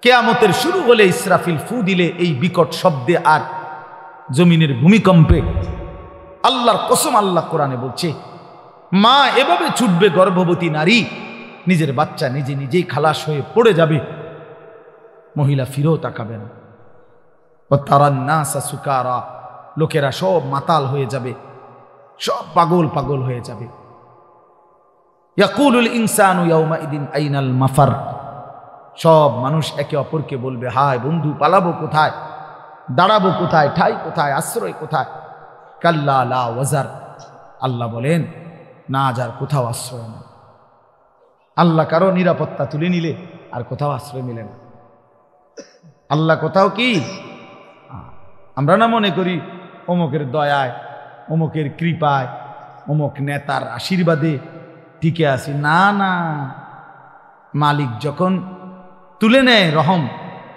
Speaker 1: কিয়ামতের শুরু হলে ইসরাফিল ফু দিলে এই বিকট শব্দে আর জমিনের ভূমিকম্পে, আল্লাহর কসম আল্লাহ কোরআনে বলছে, মা এভাবে ছুটবে, গর্ভবতী নারী নিজের বাচ্চা নিজে নিজেই খালাস হয়ে পড়ে যাবে, মহিলা ফিরেও তাকাবে না। তারান নাসা সুকারা, লোকেরা সব মাতাল হয়ে যাবে, সব পাগল পাগল হয়ে যাবে। ইয়াকুলুল ইনসানু ইয়াউমাইদিন আইনাল মাফার, সব মানুষ একে অপরকে বলবে, হায় বন্ধু, পালাবো কোথায়, দাঁড়াবো কোথায়, ঠাই কোথায়, আশ্রয় কোথায়? কাল্লা লা ওয়াজার, আল্লাহ বলেন, না যার কোথাও আশ্রয় নেই। আল্লাহ কারো নিরাপত্তা তুলে নিলে আর কোথাও আশ্রয় মিলে না। আল্লাহ কোথাও কি, আমরা না মনে করি অমুকের দয়ায়, অমুকের কৃপায়, অমুক নেতার আশীর্বাদে টিকে আছি। না না, মালিক যখন তুলে নেয় রহম,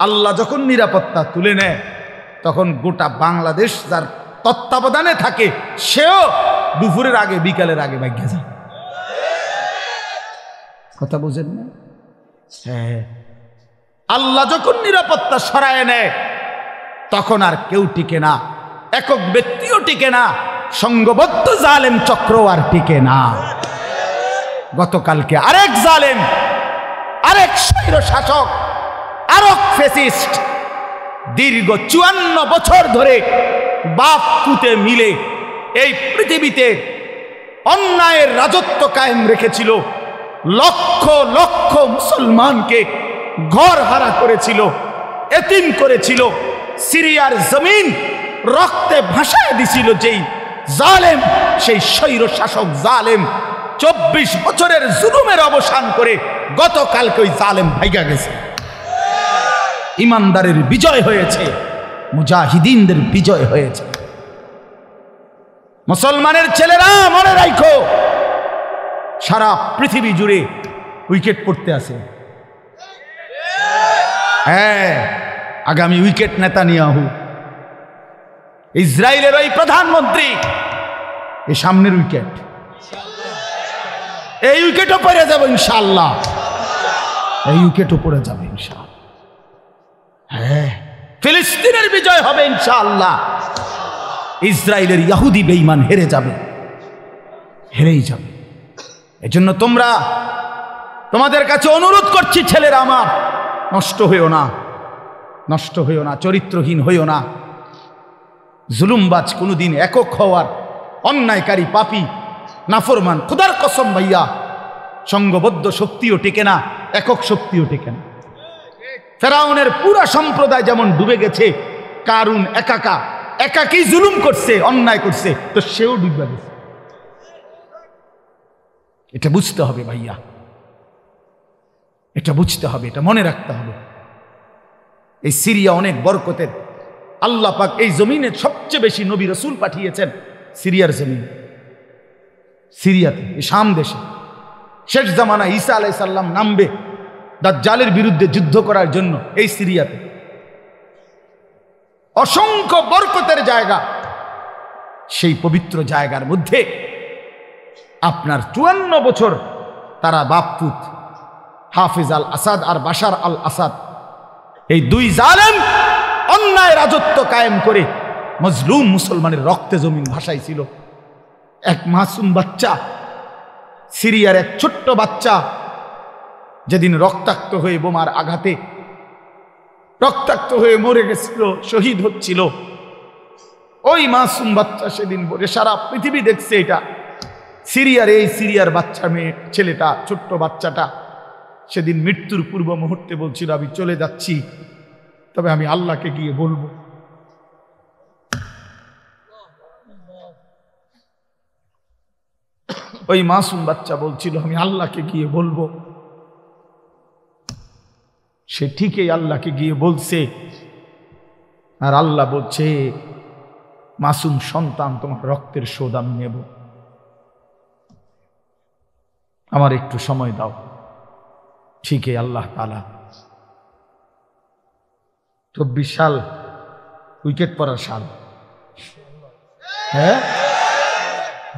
Speaker 1: আল্লাহ যখন নিরাপত্তা তুলে নেয়, তখন গোটা বাংলাদেশ যার তত্ত্বাবধানে থাকে, সেও দুপুরের আগে বিকালের আগে ভাগ্যে যায়। কথা বুঝেন না? হ্যাঁ, আল্লাহ যখন নিরাপত্তা সরায় নেয় তখন আর কেউ টিকে না, একক ব্যক্তিও টিকে না, সংঘবদ্ধ জালেম চক্র আর টিকে না। গতকালকে আরেক জালেম, আরেক স্বৈর শাসক, আরেক ফ্যাসিস্ট দীর্ঘ 54 বছর ধরে বাপ পুতে মিলে এই পৃথিবীতে অন্যায়ের রাজত্ব কায়েম রেখেছিল। লক্ষ লক্ষ মুসলমানকে ঘর হারা করেছিল, এতিম করেছিল, সিরিয়ার জমিন রক্তে ভাসায় দিছিল। যেই জালেম, সেই স্বৈর শাসক জালেম 24 বছরের জুলুমের অবসান করে গতকালকে ওই জালেম ভাইগা গেছে। ইমানদারের বিজয় হয়েছে, মুজাহিদিনদের বিজয় হয়েছে। মুসলমানের ছেলেরা মনে রাখো, সারা পৃথিবী জুড়ে উইকেট পড়তে আছে। হ্যাঁ, আগামী উইকেট নেতানিয়াহু, ইসরায়েলের ওই প্রধানমন্ত্রী, এই সামনের উইকেট, এই উইকেটও পড়ে যাবে ইনশাআল্লাহ, এই উইকেটও পড়ে যাবে ইনশাআল্লাহ। হ্যাঁ, ফিলিস্তিনের বিজয় হবে ইনশাআল্লাহ। ইসরায়েলের ইহুদি বেঈমান হেরে যাবে, হেরেই যাবে। এজন্য তোমাদের কাছে অনুরোধ করছি, ছেলেরা আমার, নষ্ট হইও না, নষ্ট হইও না, চরিত্রহীন হইও না। জুলুমবাজ কোনোদিন একক হওয়ার, অন্যায়কারী পাপী নাফরমান খোদার কসম ভাইয়া, সংঘবদ্ধ শক্তিও টেকে না, একক শক্তিও টেকে না। ফেরাউনের পুরা সম্প্রদায় যেমন ডুবে গেছে, কারুন একাকী জুলুম করছে, অন্যায় করছে, তো সেও ডুবে গেছে। এটা বুঝতে হবে ভাইয়া, এটা বুঝতে হবে, এটা মনে রাখতে হবে। এই সিরিয়া অনেক বরকতের। আল্লাহ পাক এই জমিনে সবচেয়ে বেশি নবী রাসূল পাঠিয়েছেন সিরিয়ার জমিন, সিরিয়াতে, এই শাম দেশে। শেষ জামানা ঈসা আলাইহিস সালাম নামবে দাজ্জালের বিরুদ্ধে যুদ্ধ করার জন্য এই সিরিয়াতে। অসংখ্য বরকতের জায়গা। সেই পবিত্র জায়গার মধ্যে আপনার 54 বছর তারা বাপপুত হাফিজ আল আসাদ আর বাশার আল আসাদ, এই দুই জালেম অন্যায় রাজত্ব কায়েম করে মজলুম মুসলমানের রক্তে জমিন ভাসাইছিল। এক মাসুম বাচ্চা, সিরিয়ার এক ছোট্ট বাচ্চা, যেদিন রক্তাক্ত হয়ে বোমার আঘাতে রক্তাক্ত হয়ে মরে গেছিল, শহীদ হচ্ছিল, ওই মাসুম বাচ্চা সেদিন বলে সারা পৃথিবী দেখছে এটা। সিরিয়ার বাচ্চা মেয়ে ছেলেটা, ছোট্ট বাচ্চাটা সেদিন মৃত্যুর পূর্ব মুহূর্তে বলছিল, আমি চলে যাচ্ছি, তবে আমি আল্লাহকে গিয়ে বলবো। ওই মাসুম বাচ্চা বলছিল, আমি আল্লাহকে গিয়ে বলবো। সে ঠিকই আল্লাহকে গিয়ে বলছে, আর আল্লাহ বলছে, মাসুম সন্তান, তোমার রক্তের শোধ আমি নেব, আমার একটু সময় দাও। ঠিকই আল্লাহ তাআলা 24 সাল উইকেট পড়ার সাল। হ্যাঁ,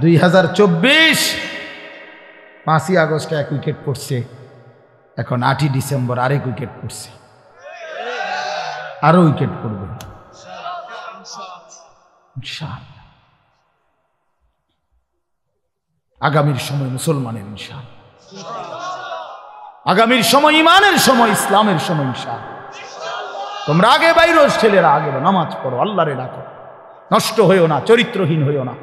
Speaker 1: 2024 5ই আগস্টে এক উইকেট পড়ছে, এখন 8ই ডিসেম্বর আরেক উইকেট পড়ছে, আরো উইকেট পড়বে ইনশাআল্লাহ। আগামীর সময় মুসলমানের ইনশাআল্লাহ, আগামীর সময় ইমানের সময়, ইসলামের সময় ইনশাআল্লাহ। তোমরা আগে বাইর, ছেলেরা আগে নামাজ পড়ো, আল্লাহরে ডাকো, নষ্ট হইও না, চরিত্রহীন হইও না।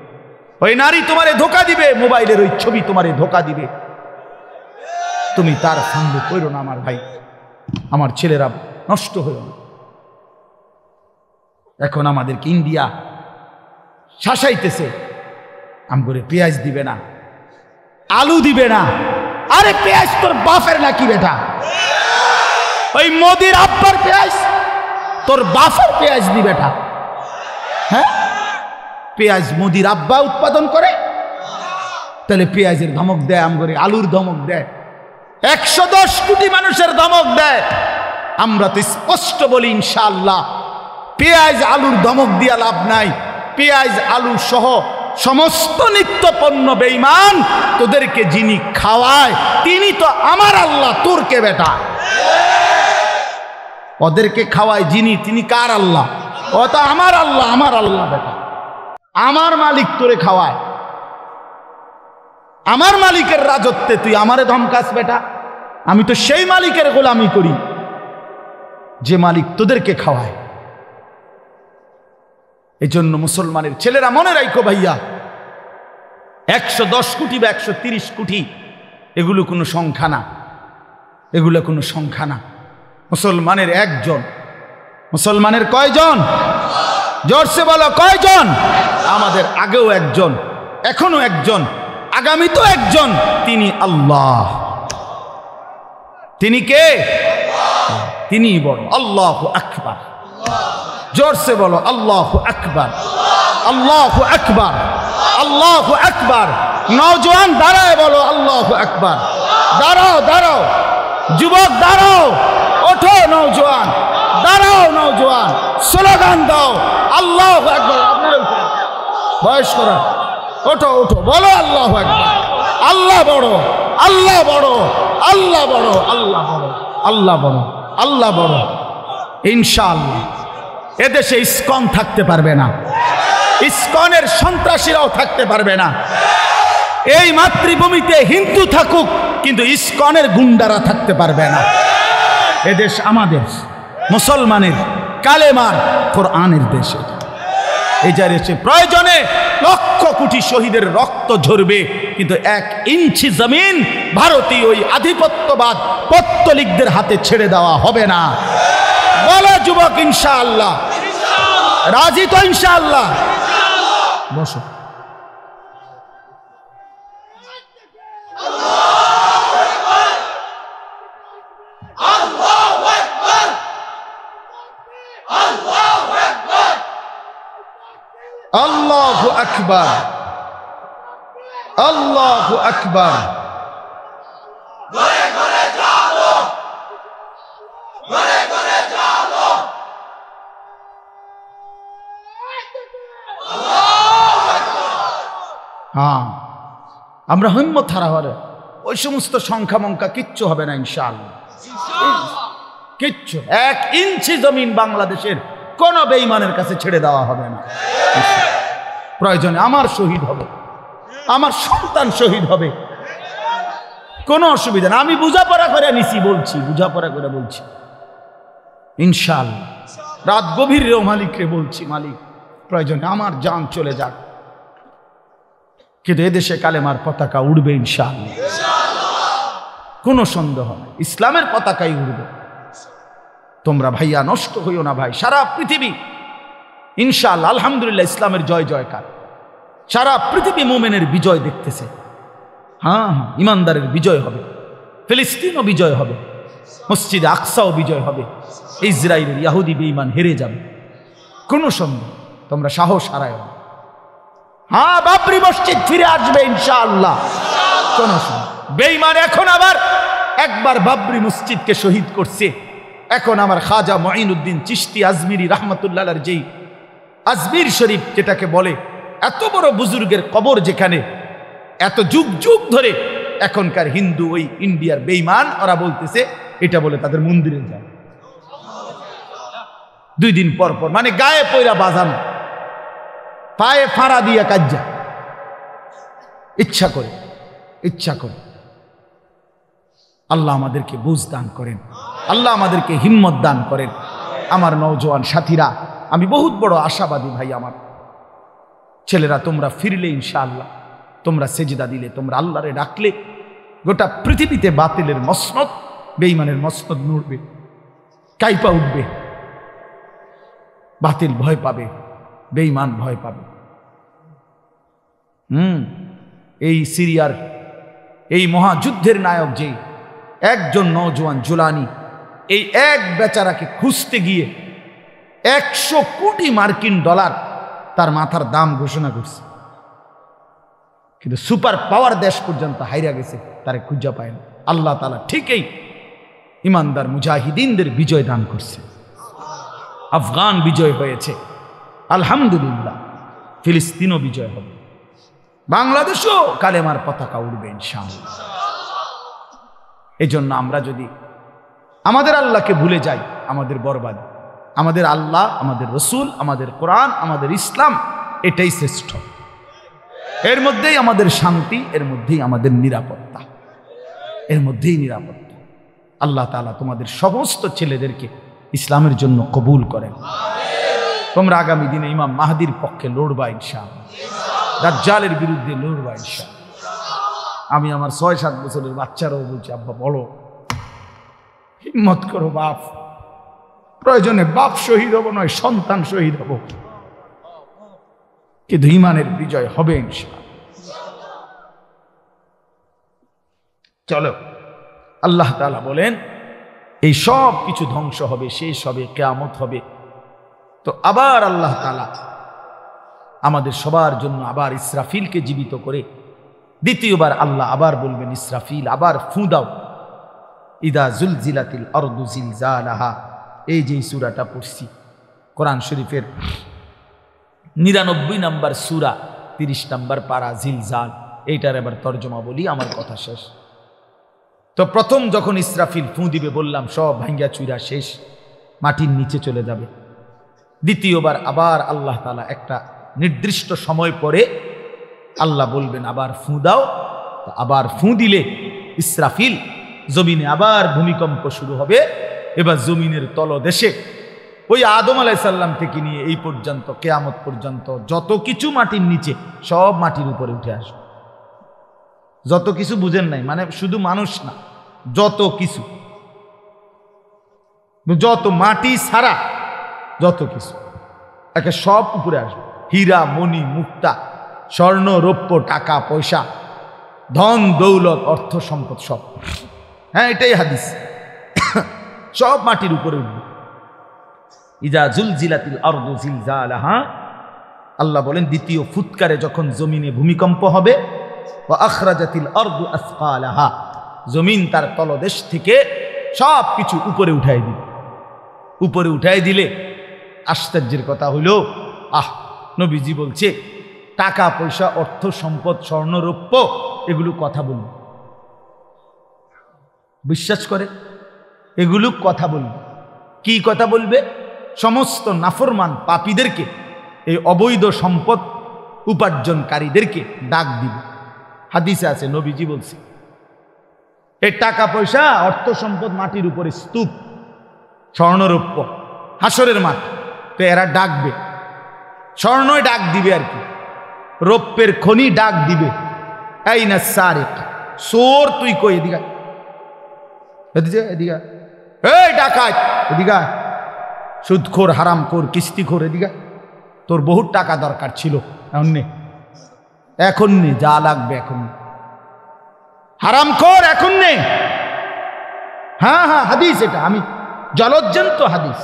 Speaker 1: ওই নারী তোমারে ধোকা দিবে, মোবাইলের ওই ছবি তোমারে ধোকা দিবে, তুমি তার সঙ্গে করো না। আমার ভাই, আমার ছেলেরা নষ্ট হইও না। এখন আমাদেরকে ইন্ডিয়া শাসাইতেছে, আমগরে পেঁয়াজ দিবে না, আলু দিবে না। আরে পেঁয়াজ তোর বাপের নাকি বেটা? ওই মোদির আব্বার পেঁয়াজ তোর বাপের পেঁয়াজ দি বেটা? হ্যাঁ, পেঁয়াজ মোদির আব্বা উৎপাদন করে, তাহলে পেঁয়াজের ধমক দেয়, আমগরে আলুর ধমক দেয়, 110 কোটি মানুষের ধমক দেয়। আমরা তো স্পষ্ট বলি ইনশাআল্লাহ, পেঁয়াজ আলুর ধমক দিয়া লাভ নাই। পেঁয়াজ আলু সহ সমস্ত নিত্য পণ্য বেঈমান, তোদেরকে যিনি খাওয়ায় তিনি তো আমার আল্লাহ, তোর কে বেটা? ওদেরকে খাওয়ায় যিনি, তিনি কার আল্লাহ? ও তো আমার আল্লাহ, আমার আল্লাহ বেটা, আমার মালিক তোরে খাওয়ায়, আমার মালিকের রাজত্বে তুই আমারে ধমকাস বেটা। আমি তো সেই মালিকের গোলামি করি যে মালিক তোদেরকে খাওয়ায়। এই জন্য মুসলমানের ছেলেরা মনে রাখো ভাইয়া, 110 কোটি বা 130 কোটি এগুলো কোনো সংখ্যা না, এগুলো কোনো সংখ্যা না। মুসলমানের একজন। মুসলমানের কয়জন? জোরসে বলো কয়জন? আমাদের আগেও একজন, এখনো একজন, আগামী তো একজন, তিনি আল্লাহ। তিনি কে? তিনি বড়। আল্লাহু আকবার। জোরসে বলো আল্লাহু আকবার, আল্লাহু আকবার, আল্লাহু আকবার। নওজোয়ান দাঁড়ায় বলো আল্লাহু আকবার। দাঁড়াও, দাঁড়াও যুবক, দাঁড়াও, ওঠো নওজোয়ান, দাঁড়াও নওজোয়ান, স্লোগান দাও আল্লাহু আকবার। আপনারা উঠেন, বয়স্করা ওঠো, ওঠো, বলো আল্লাহু আকবার। আল্লাহ বড়, আল্লাহ বড়, আল্লাহ বড়, আল্লাহ বড়, আল্লাহ বড়, আল্লাহ বড়। ইনশাআল্লাহ এদেশে ইসকন থাকতে পারবে না, ইসকনের সন্ত্রাসীরাও থাকতে পারবে না। এই মাতৃভূমিতে হিন্দু থাকুক, কিন্তু ইসকনের গুন্ডারা থাকতে পারবে না। এদেশ আমাদের, মুসলমানের, কালেমার, কোরআনের দেশে। এই যার এসে প্রয়োজনে লক্ষ কোটি শহীদের রক্ত ঝরবে, কিন্তু 1 ইঞ্চি জমিন ভারতীয় ওই আধিপত্যবাদ পত্তলিকদের হাতে ছেড়ে দেওয়া হবে না। বলো যুবক ইনশাআল্লাহ, রাজি তো ইনশাআল্লাহ? বসো। আল্লাহু আকবার, আল্লাহু আকবার। ঘরে ঘরে জালো, ঘরে ঘরে জালো। হ্যাঁ, আমরা হিম্মত হারাবো, ওই সমস্ত সংখ্যা মঙ্কা কিচ্ছু হবে না ইনশাআল্লাহ, কিচ্ছু। 1 ইঞ্চি জমিন বাংলাদেশের কোন বেঈমানের কাছে ছেড়ে দেওয়া হবে না। প্রয়োজনে আমার শহীদ হবে, আমার সন্তান শহীদ হবে, কোনো অসুবিধা না। আমি বুঝাপড়া করে নিছি, বলছি, বুঝাপড়া করে বলছি ইনশাআল্লাহ। রাত গভীরেও মালিকরে বলছি, মালিক প্রয়োজনে আমার জান চলে যাক, কিন্তু এদেশে কালেমার পতাকা উড়বে ইনশাআল্লাহ, কোনো সন্দেহ নাই, ইসলামের পতাকাই উড়বে। তোমরা ভাইয়া নষ্ট হইও না ভাই। সারা পৃথিবী ইনশাআল্লাহ আলহামদুলিল্লাহ ইসলামের জয় জয়কার, সারা পৃথিবী মুমিনের বিজয় দেখতেছে। হ্যাঁ হ্যাঁ, ইমানদারের বিজয় হবে, ফিলিস্তিনও বিজয় হবে, মসজিদে আকসাও বিজয় হবে, ইসরায়েলের ইহুদি বেঈমান হেরে যাবে, কোনো সন্দেহ। তোমরা সাহস হারায় না। হ্যাঁ, বাবরি মসজিদ ফিরে আসবে ইনশাআল্লাহ, কোনো সন্দেহ। বেঈমান এখন আবার একবার বাবরি মসজিদকে শহীদ করছে, এখন আমার খাজা মুঈনুদ্দিন চিশতি আজমিরি রাহমাতুল্লাহ আলাইহির যেই আজমির শরীফ যেটাকে বলে, এত বড় বুজুর্গের কবর যেখানে এত যুগ যুগ ধরে এখনকার হিন্দু ওই ইন্ডিয়ার বেঈমান ওরা বলতেছে এটা বলে তাদের মন্দিরে যায় 2 দিন পর পর, মানে গায়ে পয়রা বাজানো, পায়ে ফাড়া দিয়া কাজ্জা, ইচ্ছা করে, ইচ্ছা করে। আল্লাহ আমাদেরকে বুঝ দান করেন, আল্লাহ আমাদেরকে হিম্মত দান করেন। আমার নওজোয়ান সাথীরা, আমি বহুত বড় আশাবাদী ভাই, আমার ছেলেরা, তোমরা ফিরলে ইনশাআল্লাহ, তোমরা সেজদা দিলে, তোমরা আল্লাহরে ডাকলে, গোটা পৃথিবীতে বাতিলের মসনদ, বেঈমানের মসনদ নড়বে, কাইপা উঠবে। বাতিল ভয় পাবে, বেঈমান ভয় পাবে। এই সিরিয়ার এই মহাযুদ্ধের নায়ক যে একজন নওজোয়ান জুলানি, এই এক বেচারাকে খুঁজতে গিয়ে 100 কোটি মার্কিন ডলার তার মাথার দাম ঘোষণা করছে, কিন্তু সুপার পাওয়ার দেশ পর্যন্ত হাইরা গেছে, তারে খুঁজা পায় না। আল্লাহ তাআলা ঠিকই ইমানদার মুজাহিদিনদের বিজয় দান করছে। আফগান বিজয় হয়েছে আলহামদুলিল্লাহ, ফিলিস্তিনও বিজয় হবে, বাংলাদেশও কালেমার পতাকা উড়বে ইনশাআল্লাহ। এই জন্য আমরা যদি আমাদের আল্লাহকে ভুলে যাই, আমাদের বরবাদ। আমাদের আল্লাহ, আমাদের রসুল, আমাদের কোরআন, আমাদের ইসলাম, এটাই শ্রেষ্ঠ। এর মধ্যেই আমাদের শান্তি, এর মধ্যেই আমাদের নিরাপত্তা, এর মধ্যেই নিরাপত্তা। আল্লাহ তাআলা তোমাদের সমস্ত ছেলেদেরকে ইসলামের জন্য কবুল করেন। তোমরা আগামী দিনে ইমাম মাহদির পক্ষে লড়বা ইনশাআল্লাহ, দাজ্জালের বিরুদ্ধে লড়বা ইনশাআল্লাহ। আমি আমার ৬-৭ বছরের বাচ্চারাও বলছি, আব্বা বলো, হিম্মত করো বাপ, প্রয়োজনে বাপ শহীদ হব নয় সন্তান শহীদ হব, কিন্তু ঈমানের বিজয় হবে ইনশাআল্লাহ। চলো, আল্লাহ তাআলা বলেন এই সব কিছু ধ্বংস হবে, শেষ হবে, কিয়ামত হবে। তো আবার আল্লাহ তাআলা আমাদের সবার জন্য আবার ইসরাফিলকে জীবিত করে দ্বিতীয়বার আল্লাহ আবার বলবেন, ইসরাফিল আবার ফু দাও। ইদা জুলজিলাতিল আরদু জিলজালাহা, এই যে সূরাটা পড়ছি কোরআন শরীফের 99 নম্বর সূরা 30 নম্বর পারা জিলজাল, এইটার এবার তর্জমা বলি, আমার কথা শেষ। তো প্রথম যখন ইসরাফিল ফু দিবে বললাম সব ভাঙ্গা চুরা শেষ, মাটির নিচে চলে যাবে। দ্বিতীয়বার আবার আল্লাহ তাআলা একটা নির্দিষ্ট সময় পরে আল্লাহ বলবেন আবার ফু দাও। আবার ফু দিলে ইসরাফিল জমিনে আবার ভূমিকম্প শুরু হবে। এবার জমিনের তলদেশে ওই আদম আলাইহিস সালাম থেকে নিয়ে এই পর্যন্ত কিয়ামত পর্যন্ত যত কিছু মাটির নিচে সব মাটির উপরে উঠে আসবে। যত কিছু বুঝেন নাই, মানে শুধু মানুষ না, যত কিছু, যত মাটি ছাড়া যত কিছু একে সব উপরে আসবে। হীরা মণি মুক্তা, স্বর্ণ রৌপ্য, টাকা পয়সা, ধন দৌলত, অর্থ সম্পদ সব। হ্যাঁ, এটাই হাদিস, সব মাটির উপরে উঠবে। ইজা জুলজিলাতিল আরদু জিলজালাহা, আল্লাহ বলেন দ্বিতীয় ফুৎকারে যখন জমিনে ভূমিকম্প হবে, ওয়া আখরাজাতিল আরদু আসফালাহা, জমিন তার তলদেশ থেকে সব কিছু উপরে উঠাই দিবে। উপরে উঠাই দিলে আশ্চর্যের কথা হইল, নবীজি বলছে টাকা পয়সা, অর্থ সম্পদ, স্বর্ণ রৌপ্য এগুলো কথা বলবে, বিশ্বাস করে এগুলো কথা বলবে। কি কথা বলবে? সমস্ত নাফরমান পাপীদেরকে, এই অবৈধ সম্পদ উপার্জনকারীদেরকে ডাক দিবে। হাদিসে আছে, নবীজি বলছে এই টাকা পয়সা, অর্থ সম্পদ মাটির উপরে স্তূপ, স্বর্ণরৌপ্য হাসরের মাঠ, তো এরা ডাকবে, স্বর্ণই ডাক দিবে আর কি, রৌপ্যের খনি ডাক দিবে, এই না সারিক, চোর তুই কই, এদিকে এদিকে এদিকে, এই ডাকাত এদিকে, সুদখোর, হারামখোর, কিস্তিখোর এদিকে, তোর বহুত টাকা দরকার ছিল, এখন নে, যা লাগবে এখন, হারামখোর এখন নে। হ্যাঁ হ্যাঁ, হাদিস, এটা আমি জলজ্জন্ত হাদিস,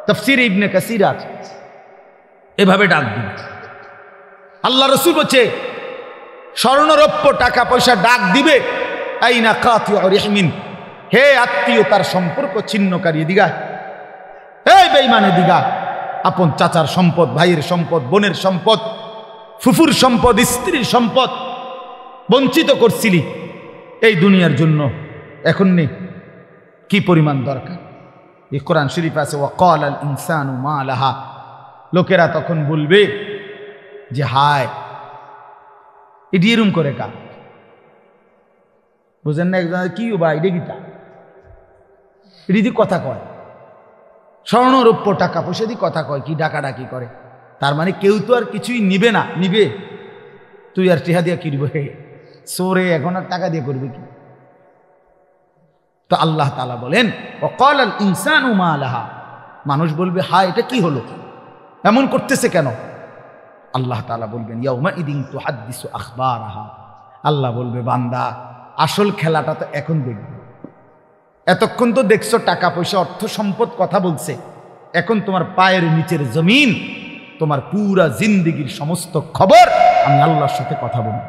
Speaker 1: তাফসীর ইবনে কাসির আছে, এভাবে ডাক দিন। আল্লাহ রাসূল বলছে স্বর্ণরৌপ্য টাকা পয়সা ডাক দিবে, আইনা কাতিউ রিহমিন, হে আত্মীয়তার সম্পর্ক ছিন্নকারী এদিকে, এই বেঈমান এদিকে, আপন চাচার সম্পদ, ভাইয়ের সম্পদ, বোনের সম্পদ, ফুফুর সম্পদ, স্ত্রীর সম্পদ বঞ্চিত করছিলি এই দুনিয়ার জন্য, এখন নেই, কি পরিমাণ দরকার। এই কোরআন শরীফ আছে, ওয়াকাল আল ইনসানু মা লাহা, লোকেরা তখন বলবে যে হায়, এটি এরম করে কা, বুঝেন না? একজন কি বা এটা গীতা, এটি কথা কয়, স্বর্ণরৌপ্য টাকা পয়সা দিয়ে কথা কয়, কি ডাকাডাকি করে, তার মানে কেউ তো আর কিছুই নিবে না, নিবে তুই আর টিহা দিয়া কিনবে, সোরে এখন আর টাকা দিয়ে করবে কি? তো আল্লাহ তাআলা বলেন ওয়াকাল আল ইনসানু মা লাহা, মানুষ বলবে হায় এটা কি হলো, এমন করতেছে কেন? আল্লাহ তাআলা বলবেন ইয়াউমা ইদিন তুহাদ্দিসু আখবারাহা, আল্লাহ বলবে বান্দা আসল খেলাটা তো এখন দেখবে, এতক্ষণ তো দেখছো টাকা পয়সা অর্থ সম্পদ কথা বলছে, এখন তোমার পায়ের নিচের জমিন, তোমার পুরা জিন্দেগির সমস্ত খবর আমি আল্লাহর সাথে কথা বলবো।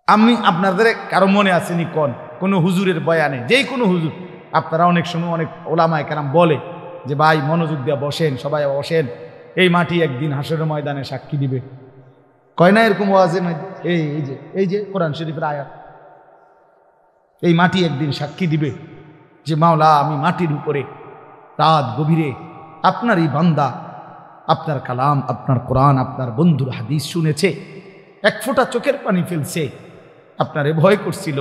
Speaker 1: আমি আপনাদের কারো মনে আসেনি কোন হুজুরের বয়ানে, যেই কোনো হুজুর, আপনারা অনেক সময় অনেক ওলামায়ে কেরাম বলে যে ভাই মনোযোগ দিয়ে বসেন, সবাই বসেন, এই মাটি একদিন হাসরের ময়দানে সাক্ষী দিবে, কয় না এরকম ওয়াজে? এই যে কোরআন শরীফের আয়াত, এই মাটি একদিন সাক্ষী দিবে যে মাওলা, আমি মাটির উপরে রাত গভীরে আপনার এই বান্দা আপনার কালাম, আপনার কোরআন, আপনার বন্ধুর হাদিস শুনেছে, এক ফোঁটা চোখের পানি ফেলছে, আপনারে ভয় করছিল,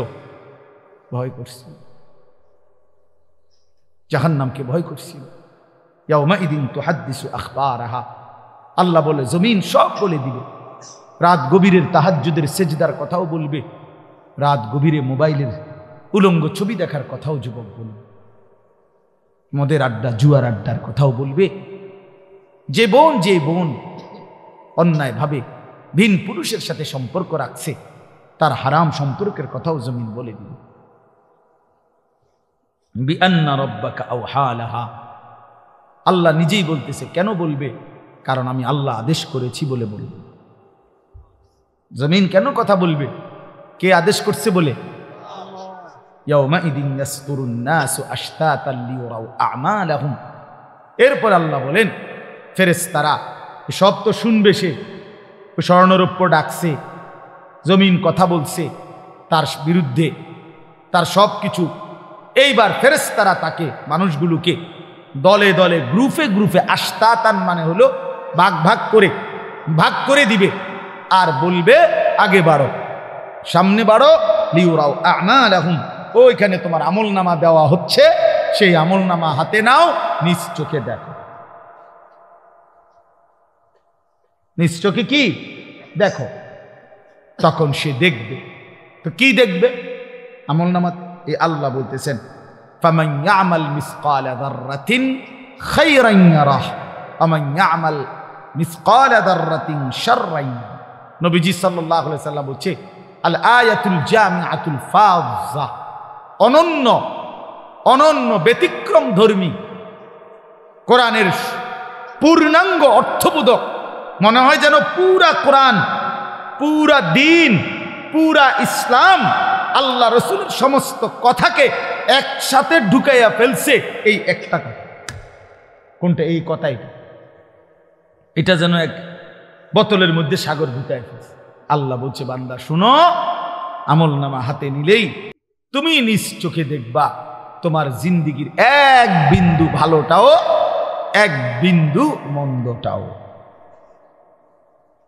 Speaker 1: জাহান্নামকে ভয় করছিল। ইয়াউমাইদিন তুহাদ্দিসু আখবারাহা, আল্লাহ বলে জমিন সব বলে দিবে। রাত গভীরের তাহাজ্জুদের সেজদার কথাও বলবে, রাত গভীরে মোবাইলের উলঙ্গ ছবি দেখার কথাও যুবক বলবে, মদের আড্ডা, জুয়ার আড্ডার কথাও বলবে। যে বোন অন্যায়ভাবে ভিন পুরুষের সাথে সম্পর্ক রাখছে, তার হারাম সম্পর্কের কথাও জমিন বলে দিবে। বিআন্না রাব্বাকা আওহা লাহা, আল্লাহ নিজেই বলতেছে। কেন বলবে? কারণ আমি আল্লাহ আদেশ করেছি বলে বলবে। জমিন কেন কথা বলবে? কে আদেশ করছে বলে। ইয়াউমাইদিন ইয়াসতুরুন নাসু আশতাতান লিয়ারাউ আমালাহুম, এরপর আল্লাহ বলেন ফেরেশতারা সব তো শুনবে, সে স্বর্ণরৌপ্য ডাকছে, জমিন কথা বলছে তার বিরুদ্ধে, তার সব কিছু। এইবার ফেরেশতারা তাকে, মানুষগুলোকে দলে দলে, গ্রুপে গ্রুপে, আশতাতান মানে হলো ভাগ করে দিবে, আর বলবে আগে বাড়ো, সামনে বাড়ো। লিউরাও আমালাহুম, ওইখানে তোমার আমলনামা দেওয়া হচ্ছে, সেই আমলনামা হাতে নাও, নিজ চোখে দেখো। নিজ চোখে কি দেখো? তখন সে দেখবে। তো কি দেখবে? আমলনামা। এই আল্লাহ বলতেছেন ফামান ইয়ামাল মিসকালা যাররাতিন খায়রান ইয়ারাহ ওয়া মান ইয়ামাল মিসকালা যাররাতিন শাররান ইয়ারাহ। নবীজি সাল্লাল্লাহু আলাইহি সাল্লাম বলছে আল আয়াতুল জামিআতুল ফাযা, অনন্য ব্যতিক্রম ধর্মী কোরআনের পূর্ণাঙ্গ অর্থবোধক। মনে হয় যেন পুরা কোরআন, পুরা দ্বীন, পুরা ইসলাম, আল্লাহ রসুলের সমস্ত কথাকে একসাথে ঢুকাইয়া ফেলছে এই একটা কথা। কোনটা? এই কথাই। এটা যেন এক বোতলের মধ্যে সাগর ঢুকায় ফেলছে। আল্লাহ বলছে বান্দা শুনো, আমলনামা হাতে নিলেই তুমি নিজ চোখে দেখবা তোমার জিন্দিগির এক বিন্দু ভালোটাও, এক বিন্দু মন্দটাও।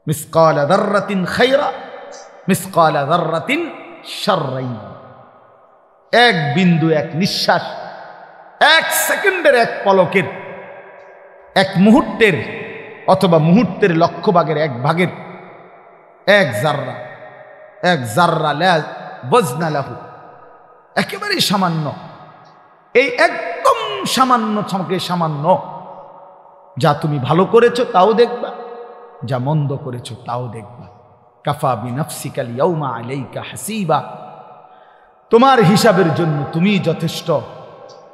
Speaker 1: মিসকালা যাররাতিন খায়রা, মিসকালা যাররাতিন শাররাইন। এক বিন্দু, এক নিঃশ্বাস, এক সেকেন্ডের, এক পলকের, এক মুহূর্তের, অথবা মুহূর্তের লক্ষ ভাগের এক ভাগের এক জাররা লা ওয়াজনা লাহু, একেবারেই সামান্য। এই একদম সামান্য থেকে সামান্য, যা তুমি ভালো করেছো তাও দেখবা, যা মন্দ করেছো তাও দেখবা। কাফা বিনাফসিকাল ইয়াউমা আলাইকা হাসিবা, তোমার হিসাবের জন্য তুমি যথেষ্ট,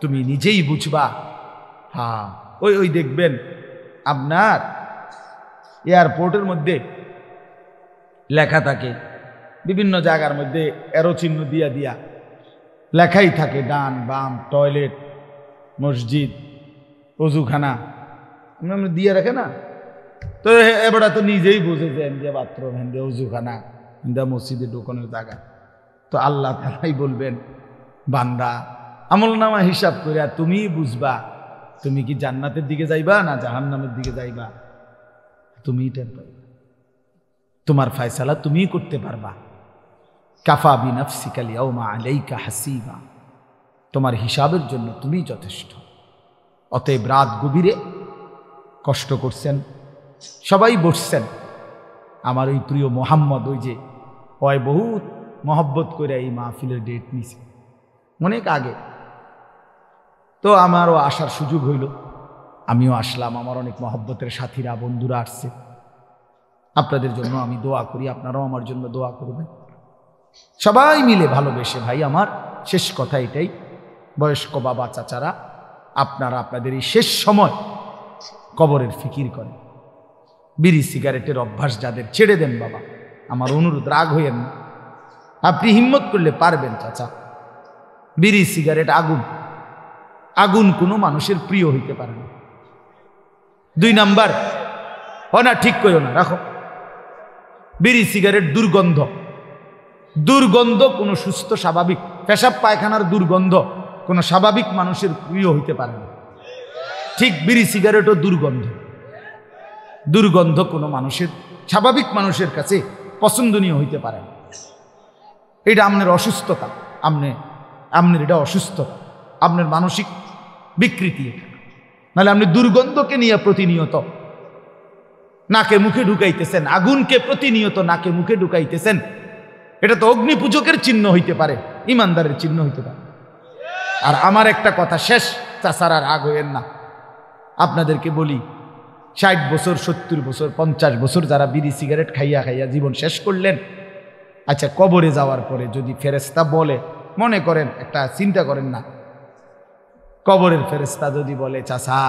Speaker 1: তুমি নিজেই বুঝবা। হ্যাঁ, ওই দেখবেন আপনার এয়ারপোর্টের মধ্যে লেখা থাকে, বিভিন্ন জায়গার মধ্যে এরো চিহ্ন দিয়া লেখাই থাকে, ডান বাম, টয়লেট, মসজিদ, অজুখানা দিয়ে রাখে না। তো এবারে তো নিজেই বুঝেছেন যে বাথরুম, হেন্দে অজুখানা, হেন্দা মসজিদে ঢোকানোর জায়গা। তো আল্লাহ তাআলাই বলবেন বান্দা আমলনামা হিসাব করে তুমি বুঝবা তুমি কি জান্নাতের দিকে যাইবা না জাহান্নামের দিকে যাইবা। তুমি তোমার ফয়সালা তুমি করতে পারবা। কাফা বিনাফসিকাল ইয়াউমা আলাইকা হাসিবা, তোমার হিসাবের জন্য তুমি যথেষ্ট। অতএব রাত গভীরে কষ্ট করছেন, সবাই বসছেন, আমার ওই প্রিয় মোহাম্মদ, ওই যে হয় বহুত মহব্বত করে এই মাহফিলের ডেট নিছে অনেক আগে। তো আমারও আসার সুযোগ হইল, আমিও আসলাম। আমার অনেক মহব্বতের সাথীরা, বন্ধুরা আসছে। আপনাদের জন্য আমি দোয়া করি, আপনারাও আমার জন্য দোয়া করবেন। সবাই মিলে ভালোবেসে, ভাই আমার শেষ কথা এটাই, বয়স্ক বাবা চাচারা, আপনারা আপনাদের এই শেষ সময় কবরের ফিকির করেন। বিড়ি সিগারেটের অভ্যাস যাদের, ছেড়ে দেন বাবা, আমার অনুরোধ, রাগ হইয়েন না। আপনি হিম্মত করলে পারবেন চাচা। বিড়ি সিগারেট আগুন কোনো মানুষের প্রিয় হইতে পারে না। 2 নাম্বার, না ঠিক কইও না, রাখো। বিড়ি সিগারেট দুর্গন্ধ কোনো সুস্থ স্বাভাবিক পেশাব পায়খানার দুর্গন্ধ কোনো স্বাভাবিক মানুষের প্রিয় হইতে পারে না, ঠিক বিড়ি সিগারেটও দুর্গন্ধ। দুর্গন্ধ কোনো মানুষের, স্বাভাবিক মানুষের কাছে পছন্দনীয় হইতে পারে না। এটা আপনার অসুস্থতা, আপনার এটা অসুস্থতা, আপনার মানসিক বিকৃতি। নাহলে আপনি দুর্গন্ধকে নিয়ে প্রতিনিয়ত নাকে মুখে ঢুকাইতেছেন, আগুনকে প্রতিনিয়ত নাকে মুখে ঢুকাইতেছেন, এটা তো অগ্নি পূজকের চিহ্ন হইতে পারে, ইমানদারের চিহ্ন হইতে পারে। আর আমার একটা কথা শেষ, চাচার আর রাগ হইয়েন না, আপনাদেরকে বলি, 60 বছর 70 বছর 50 বছর যারা বিড়ি সিগারেট খাইয়া খাইয়া জীবন শেষ করলেন, আচ্ছা কবরে যাওয়ার পরে যদি ফেরেশতা বলে, মনে করেন একটা চিন্তা করেন না, কবরের ফেরেশতা যদি বলে চাচা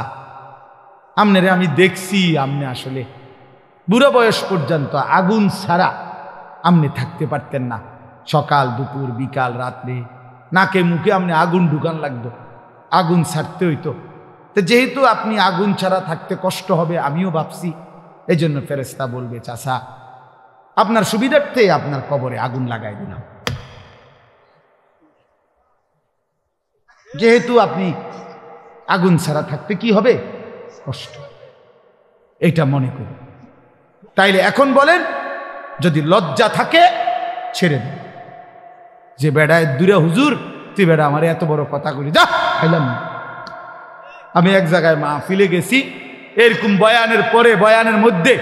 Speaker 1: আমনে রে আমি দেখছি আপনি আসলে বুড়ো বয়স পর্যন্ত আগুন ছাড়া আপনি থাকতে পারতেন না, সকাল দুপুর বিকাল রাত্রে নাকে মুখে আপনি আগুন ঢুকান লাগতো, আগুন ছাড়তে হইতো। তো যেহেতু আপনি আগুন ছাড়া থাকতে কষ্ট হবে আমিও ভাবছি, এই জন্য ফেরেশতা বলবে চাচা আপনার সুবিধার্থে আপনার কবরে আগুন লাগাই দিলাম, যেহেতু আপনি আগুন ছাড়া থাকতে কি হবে কষ্ট, এইটা মনে করি। তাইলে এখন বলেন, যদি লজ্জা থাকে ছেড়ে দেন, যে বেড়ায় দূরে হুজুর তুই বেড়া আমার এত বড় কথা করি, যা খাইলাম না। আমি এক জায়গায় মাহফিলে গেছি, এরকম বয়ানের পরে বয়ানের মধ্যে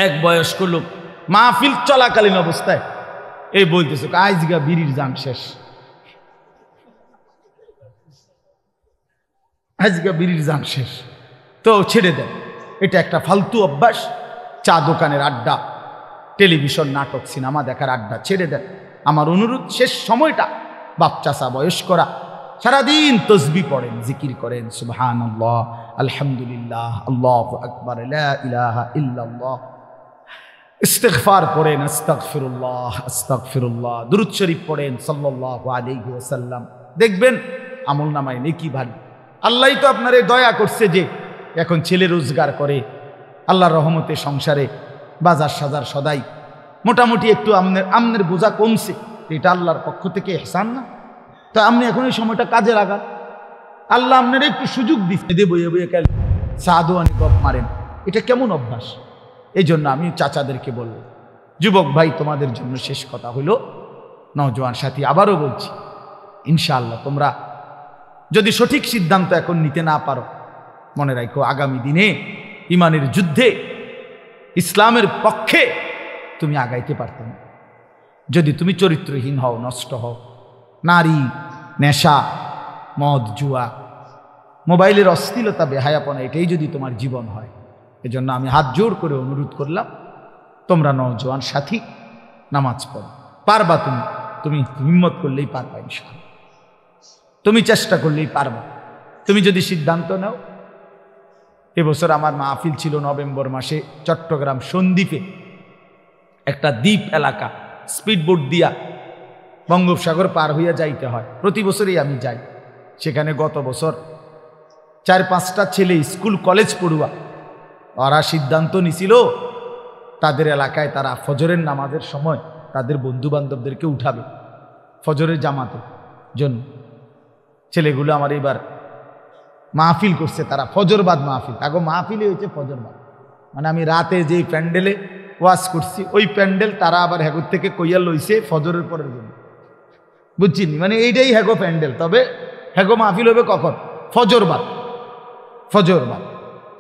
Speaker 1: এক বয়স্ক লোক মাহফিল চলাকালীন অবস্থায় এই বলতেছে আজগা বিড়ির জান শেষ, আজকে বিড়ির জান শেষ, তো ছেড়ে দেন। এটা একটা ফালতু অভ্যাস, চা দোকানের আড্ডা, টেলিভিশন নাটক সিনেমা দেখার আড্ডা ছেড়ে দেন। আমার অনুরোধ, শেষ সময়টা বাপ চাচা বয়স্করা সারাদিন তসবি পড়েন, জিকির করেন, সুবহানাল্লাহ, আলহামদুলিল্লাহ, আল্লাহু আকবার, লা ইলাহা ইল্লাল্লাহ, ইস্তিগফার পড়েন, আস্তাগফিরুল্লাহ আস্তাগফিরুল্লাহ, দুরূদ শরীফ পড়েন সাল্লাল্লাহু আলাইহি ওয়াসাল্লাম। দেখবেন আমলনামায় নেকি ভারী। আল্লাহই তো আপনারে দয়া করছে যে এখন ছেলে রোজগার করে, আল্লাহর রহমতে সংসারে বাজার সাজার সদাই মোটামুটি একটু আমনের বোঝা কমছে, এটা আল্লাহর পক্ষ থেকে ইহসান না? তো আপনি এখন এই সময়টা কাজে লাগান, আল্লাহ আপনার একটু সুযোগ দিচ্ছে, দে বইয়ে বইয়ে কেন সাদোয়ানি গপ মারেন, এটা কেমন অভ্যাস? এই জন্য আমি চাচাদেরকে বলব, যুবক ভাই তোমাদের জন্য শেষ কথা হলো, নওজোয়ান সাথী আবারও বলছি, ইনশাআল্লাহ তোমরা যদি সঠিক সিদ্ধান্ত এখন নিতে না পারো, মনে রাখো আগামী দিনে ইমানের যুদ্ধে ইসলামের পক্ষে তুমি আগাইতে পারতে না। যদি তুমি চরিত্রহীন হও, নষ্ট হও, নারী, নেশা, মদ, জুয়া, মোবাইলের অশ্লীলতা, বেহায়াপনা, এটাই যদি তোমার জীবন হয়, এজন্য আমি হাত জোর করে অনুরোধ করলাম, তোমরা নওজোয়ান সাথী নামাজ পড়ো, পারবা তুমি হিম্মত করলেই পারবা ইনশাআল্লাহ, তুমি চেষ্টা করলেই পারবা। তুমি যদি সিদ্ধান্ত নাও, এবছর আমার মাহফিল ছিল নভেম্বর মাসে চট্টগ্রাম সন্দ্বীপে, একটা দ্বীপ এলাকা, স্পিডবোট দিয়া বঙ্গোপসাগর পার হইয়া যাইতে হয়, প্রতি বছরই আমি যাই সেখানে। গত বছর 4-5টা ছেলে স্কুল কলেজ পড়ুয়া, ওরা সিদ্ধান্ত নিছিল তাদের এলাকায় তারা ফজরের নামাজের সময় তাদের বন্ধু বান্ধবদেরকে উঠাবে ফজরের জামাতের জন্য। ছেলেগুলো আমার এবার মাহফিল করছে, তারা ফজরবাদ মাহফিল, তাকে মাহফিলই হয়েছে ফজরবাদ, মানে আমি রাতে যেই প্যান্ডেলে ওয়াজ করছি ওই প্যান্ডেল তারা আবার হ্যাগোর থেকে কইয়া লইছে ফজরের পরের জন্য, বুঝছিনি? মানে এইটাই হ্যাগো প্যান্ডেল, তবে হ্যাগো মাহফিল হবে কখন? ফজরবাদ। ফজরবাদ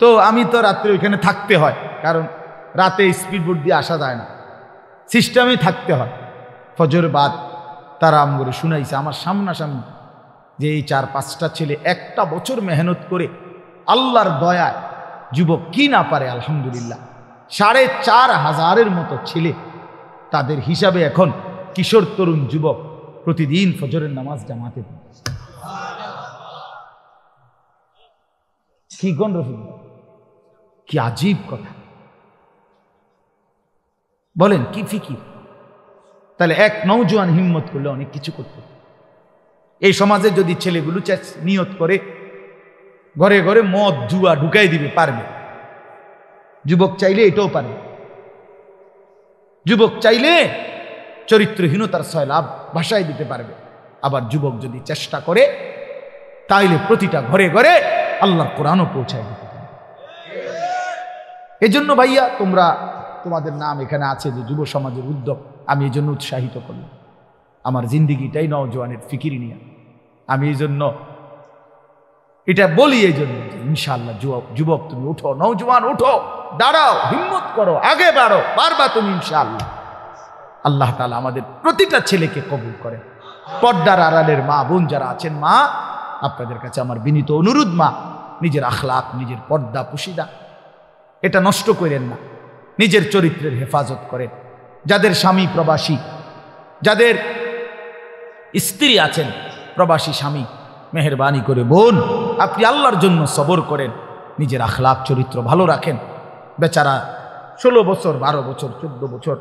Speaker 1: তো আমি তো রাত্রে ওইখানে থাকতে হয়, কারণ রাতে স্পিডবোট দিয়ে আসা যায় না, সিস্টেমে থাকতে হয়। ফজরবাদ তারা আমগরে শুনাইছে আমার সামনাসামনি, যে এই 4-5টা ছেলে একটা বছর মেহনত করে আল্লাহর দয়ায়, যুবক কি না পারে আলহামদুলিল্লাহ, 4,500-এর মতো ছেলে, তাদের হিসাবে এখন কিশোর তরুণ যুবক প্রতিদিন ফজরের নামাজ জামাতে পড়ে। কি গণ রফিক, কি আজীব কথা বলেন, কি ফিকির! তাহলে এক নওজোয়ান হিম্মত করলে অনেক কিছু করতে। এই সমাজে যদি ছেলেগুলো নিয়ত করে ঘরে ঘরে মদ জুয়া ঢুকাই দিবে, পারবে। যুবক চাইলে এটাও পারবে। যুবক চাইলে চরিত্রহীনতার সয়লাভ ভাষায় দিতে পারবে। আবার যুবক যদি চেষ্টা করে তাইলে প্রতিটা ঘরে ঘরে আল্লাহর কোরআনও পৌঁছায় দিতে পারে। এজন্য ভাইয়া তোমাদের নাম এখানে আছে যে যুব সমাজের উদ্যোগ, আমি এই জন্য উৎসাহিত করলাম। আমার জিন্দিগিটাই নওজোয়ানের ফিকির নিয়ে, আমি এই জন্য এটা বলি, এই জন্য ইনশাআল্লাহ যুবক তুমি উঠো, নওজোয়ান উঠো, দাঁড়াও, হিম্মত করো, আগে বাড়ো, পারবা তুমি ইনশাআল্লাহ। আল্লাহ তাআলা আমাদের প্রতিটা ছেলেকে কবুল করে। পর্দার আড়ালের মা বোন যারা আছেন, মা আপনাদের কাছে আমার বিনীত অনুরোধ, মা নিজের আখলাক, নিজের পর্দা পুশিদা এটা নষ্ট করেন না, নিজের চরিত্রের হেফাজত করেন। যাদের স্বামী প্রবাসী, যাদের স্ত্রী আছেন প্রবাসী স্বামী, মেহেরবানি করে বোন আপনি আল্লাহর জন্য সবর করেন, নিজের আখলাক চরিত্র ভালো রাখেন। বেচারা 16 বছর 12 বছর 14 বছর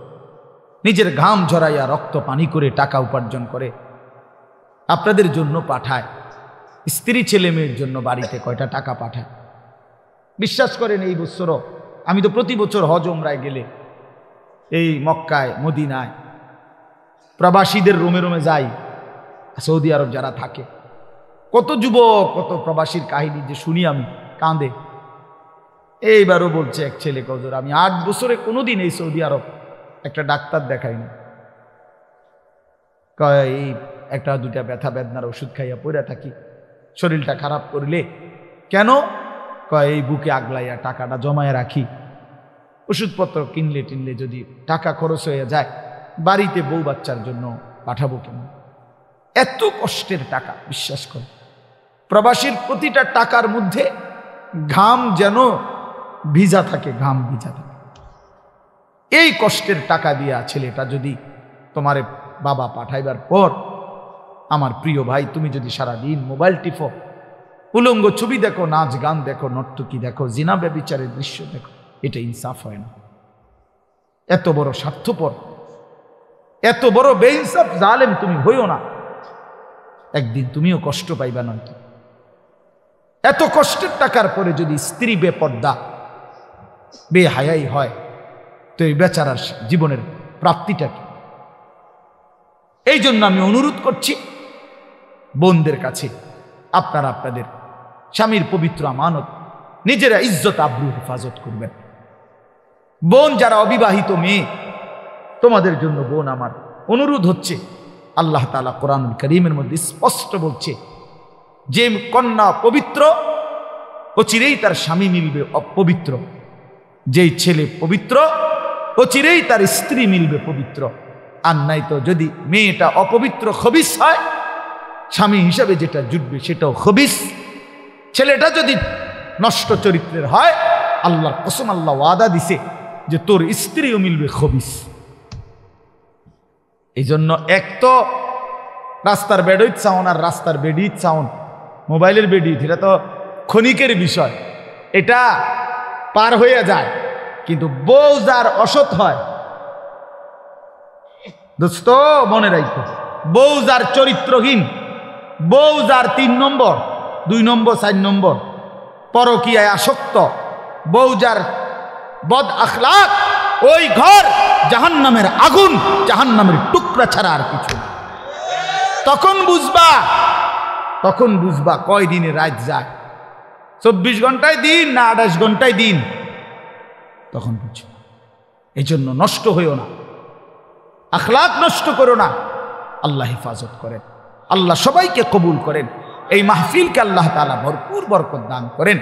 Speaker 1: নিজের ঘাম ঝরাইয়া রক্ত পানি করে টাকা উপার্জন করে আপনাদের জন্য পাঠায়। স্ত্রী ছেলে মেয়ের জন্য বাড়িতে কয়টা টাকা পাঠায়। বিশ্বাস করেন এই বছরও আমি তো প্রতি বছর হজ উমরায় গেলে এই মক্কায় মদিনায় প্রবাসীদের রুমে রুমে যাই, সৌদি আরব যারা থাকে, কত যুবক কত প্রবাসীর কাহিনী যে শুনি আমি কাঁদে। এইবারও বলছে এক ছেলে, কজর আমি 8 বছরে কোনোদিন এই সৌদি আরব একটা ডাক্তার দেখাইনি, এই একটা দুটা ব্যথা বেদনার ওষুধ খাইয়া পড়ে থাকি, শরীরটা খারাপ করলে কেন এই বুকে আগলাইয়া টাকাটা জমায় রাখি, ওষুধপত্র কিনলে টিনলে যদি টাকা খরচ হয়ে যায় বাড়িতে বউ বাচ্চার জন্য পাঠাবো কেন? এত কষ্টের টাকা, বিশ্বাস করে প্রবাসীর প্রতিটা টাকার মধ্যে ঘাম যেন ভিজা থাকে, ঘাম ভিজা থাকে। এই কষ্টের টাকা দিয়া ছেলেটা যদি তোমার বাবা পাঠাইবার পর, আমার প্রিয় ভাই, তুমি যদি সারাদিন মোবাইল টিপো, উলঙ্গ ছবি দেখো, নাচ গান দেখো, নর্তকী দেখো, জিনা ব্যভিচারের দৃশ্য দেখো, এটা ইনসাফ হয় না। এত বড় স্বার্থপর, এত বড় বেইনসাফ জালেম তুমি হইও না, একদিন তুমিও কষ্ট পাইবা। নয় তো এত কষ্টের টাকার পরে যদি স্ত্রী বেপর্দা বেহায়াই হয় তো এই বেচারার জীবনের প্রাপ্তিটা কি? এই জন্য আমি অনুরোধ করছি বোনদের কাছে, আপনারা আপনাদের স্বামীর পবিত্র আমানত, নিজেরা ইজ্জত আবরু হেফাজত করবেন। বোন যারা অবিবাহিত মেয়ে, তোমাদের জন্য বোন আমার অনুরোধ হচ্ছে, আল্লাহ তাআলা কোরআনুল কারীমের মধ্যে স্পষ্ট বলছে, যে কন্যা পবিত্র অচিরেই তার স্বামী মিলবে অপবিত্র, যেই ছেলে পবিত্র অচিরেই তার স্ত্রী মিলবে পবিত্র। আর নাই তো যদি মেয়েটা অপবিত্র খবিস হয়, স্বামী হিসাবে যেটা জুটবে সেটাও খবিস। ছেলেটা যদি নষ্ট চরিত্রের হয়, আল্লাহর কসম, আল্লাহ ওয়াদা দিছে যে তোর স্ত্রীও মিলবে খবিস। এই জন্য এক তো রাস্তার বেডইত চাউন আর রাস্তার বেডিত চাউন, মোবাইলের বেডিত, এটা তো ক্ষণিকের বিষয়, এটা পার হয়ে যায়। কিন্তু বউ যার অসৎ হয়, দোস্ত মনে রাখো, বউ যার চরিত্রহীন, বউ যার 3 নম্বর 2 নম্বর 4 নম্বর পরকীয়ায় আসক্ত, বউ যার বদ আখলাক, ওই ঘর জাহান্নামের আগুন, জাহান্নামের টুকরা ছাড়া আর কিছু। তখন বুঝবা কয় দিনে রাত যায়, 24 ঘন্টায় দিন না 28 ঘন্টায় দিন, তখন বুঝবা। এই জন্য নষ্ট হইও না, আখলাক নষ্ট করো না। আল্লাহ হেফাজত করেন, আল্লাহ সবাইকে কবুল করেন। এই মাহফিলকে আল্লাহ তাআলা ভরপুর বরকত দান করেন।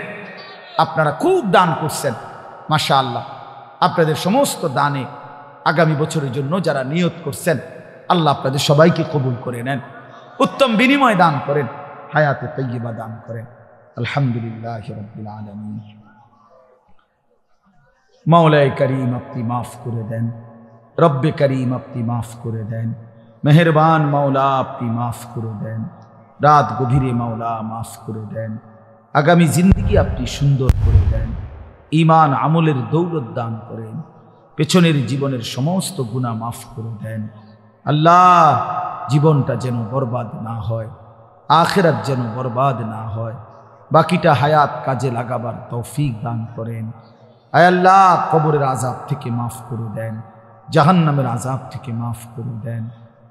Speaker 1: আপনারা খুব দান করছেন, মাশাআল্লাহ। আপনাদের সমস্ত দানে আগামী বছরের জন্য যারা নিয়ত করছেন, আল্লাহ আপনাদের সবাইকে কবুল করে নেন, উত্তম বিনিময় দান করেন, হায়াতে তাইয়্যিবা দান করেন। আলহামদুলিল্লাহি রাব্বিল আলামিন। মাওলায়ে করিম আপনি মাফ করে দেন, রব্বে করিম আপনি মাফ করে দেন, মেহেরবান মাওলা আপনি মাফ করে দেন, রাত গভীরে মাওলা মাফ করে দেন, আগামী জিন্দেগি আপনি সুন্দর করে দেন, ঈমান আমলের দৌলত দান করেন, পেছনের জীবনের সমস্ত গুনাহ মাফ করে দেন। আল্লাহ জীবনটা যেন বরবাদ না হয়, আখিরাত যেন বরবাদ না হয়, বাকিটা হায়াত কাজে লাগাবার তৌফিক দান করেন। আয় আল্লাহ কবরের আযাব থেকে মাফ করে দেন, জাহান্নামের আযাব থেকে মাফ করে দেন।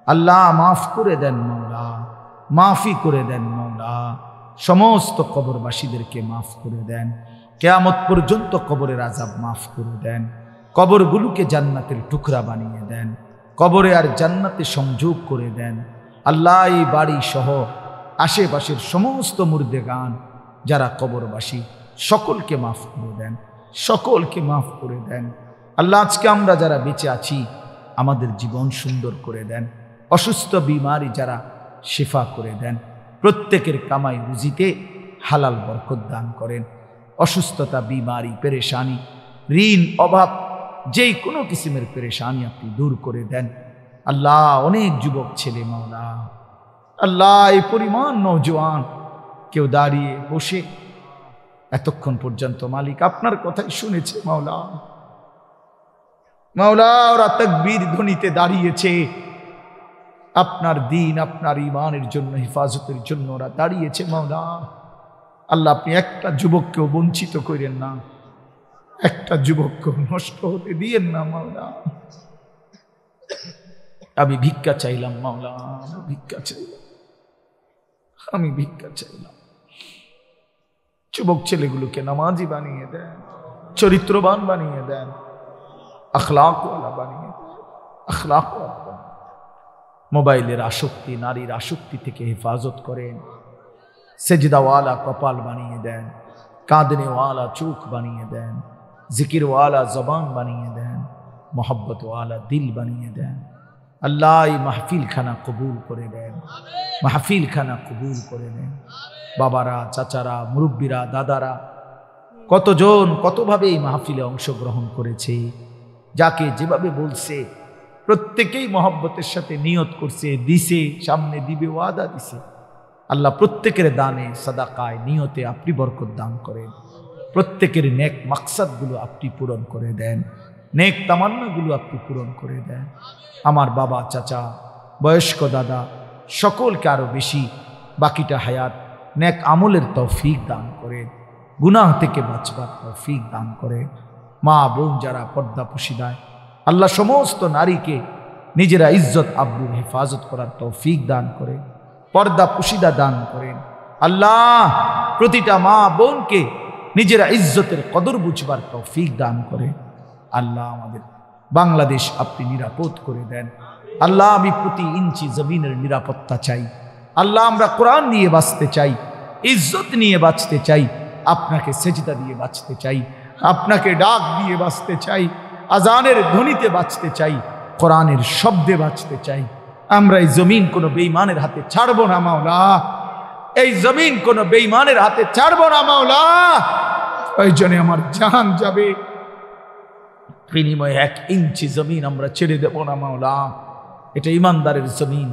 Speaker 1: আল্লাহ মাফ করে দেন মাওলা, মাফি করে দেন মাওলা, সমস্ত কবরবাসীদেরকে মাফ করে দেন, কিয়ামত পর্যন্ত কবরের আযাব মাফ করে দেন, কবরগুলোকে জান্নাতের টুকরা বানিয়ে দেন, কবরে আর জান্নাতে সংযোগ করে দেন। আল্লাহ এই বাড়ি সহ আশেপাশের সমস্ত মুর্দেগান যারা কবরবাসী সকলকে মাফ করে দেন, সকলকে মাফ করে দেন। আল্লাহ আজকে আমরা যারা বেঁচে আছি আমাদের জীবন সুন্দর করে দেন, অসুস্থ বিমারি যারা শিফা করে দেন, প্রত্যেকের কামাই রুজিতে হালাল বরকত দান করেন। অসুস্থতা, বিমারি, পেরেশানি, ঋণ, অভাব, যেই কোনো কিসিমের পেরেশানি আপনি দূর করে দেন। আল্লাহ অনেক যুবক ছেলে মাওলা, আল্লাহ এই পরিমাণ নওজোয়ান কেউ দাঁড়িয়ে বসে এতক্ষণ পর্যন্ত মালিক আপনার কথাই শুনেছে মাওলা, মাওলা ওরা তাকবীর ধ্বনিতে দাঁড়িয়েছে, আপনার দিন আপনার ঈমানের জন্য, হেফাজতের জন্য ওরা দাঁড়িয়েছে মাওলা। আল্লাহ আপনি একটা যুবককেও বঞ্চিত করেন না, একটা যুবককেও নষ্ট হতে দিয়েন না মাওলা। আমি ভিক্ষা চাইলাম মাওলা, আমি ভিক্ষা চাইলাম, আমি ভিক্ষা চাইলাম। যুবক ছেলেগুলোকে নামাজি বানিয়ে দেন, চরিত্রবান বানিয়ে দেন, আখলাকওয়ালা বানিয়ে দেন, আখলাকওয়ালা বানিয়ে দেন। মোবাইলের আসক্তি, নারীর আসক্তি থেকে হেফাজত করেন, সেজদাওয়ালা কপাল বানিয়ে দেন, কাঁদনেওয়ালা চোখ বানিয়ে দেন, জিকিরওয়ালা জবান বানিয়ে দেন, মোহব্বতওয়ালা দিল বানিয়ে দেন। আল্লাহ এই মাহফিল খানা কবুল করে দেন, মাহফিল খানা কবুল করে দেন। বাবারা, চাচারা, মুরব্বীরা, দাদারা কতজন কতভাবে এই মাহফিলে অংশগ্রহণ করেছে, যাকে যেভাবে বলছে প্রত্যেকেই মহব্বতের সাথে নিয়ত করছে, দিছে, সামনে দিবে, ওয়াদা দিছে। আল্লাহ প্রত্যেকের দানে, সাদাকায়, নিয়তে আপনি বরকত দান করেন, প্রত্যেকের নেক মাকসাদগুলো আপনি পূরণ করে দেন, নেক তামান্নাগুলো আপনি পূরণ করে দেন। আমার বাবা, চাচা, বয়স্ক দাদা সকলকে আরো বেশি বাকিটা হায়াত নেক আমলের তৌফিক দান করে, গুনাহ থেকে বাঁচবার তৌফিক দান করে। মা বোন যারা পর্দা পুশিদায়, আল্লাহ সমস্ত নারীকে নিজেরা ইজ্জত আব্রুর হেফাজত করার তৌফিক দান করে, পর্দা পুশিদা দান করেন। আল্লাহ প্রতিটা মা বোনকে নিজেরা ইজ্জতের কদর বুঝবার তৌফিক দান করে। আল্লাহ আমাদের বাংলাদেশ আপনি নিরাপদ করে দেন। আল্লাহ আমি প্রতি ইঞ্চি জমিনের নিরাপত্তা চাই। আল্লাহ আমরা কোরআন নিয়ে বাঁচতে চাই, ইজ্জত নিয়ে বাঁচতে চাই, আপনাকে সেজদা দিয়ে বাঁচতে চাই, আপনাকে ডাক দিয়ে বাঁচতে চাই, আজানের ধ্বনিতে বাঁচতে চাই, কোরআনের শব্দে বাঁচতে চাই। আমরা এই জমিন কোনো বেঈমানের হাতে ছাড়বো না মাওলা, এই জমিন কোনো বেঈমানের হাতে ছাড়বো না মাওলা। প্রয়োজনে আমার জান যাবে, বিনিময়ে 1 ইঞ্চি জমিন আমরা ছেড়ে দেব না মাওলা। এটা ইমানদারের জমিন,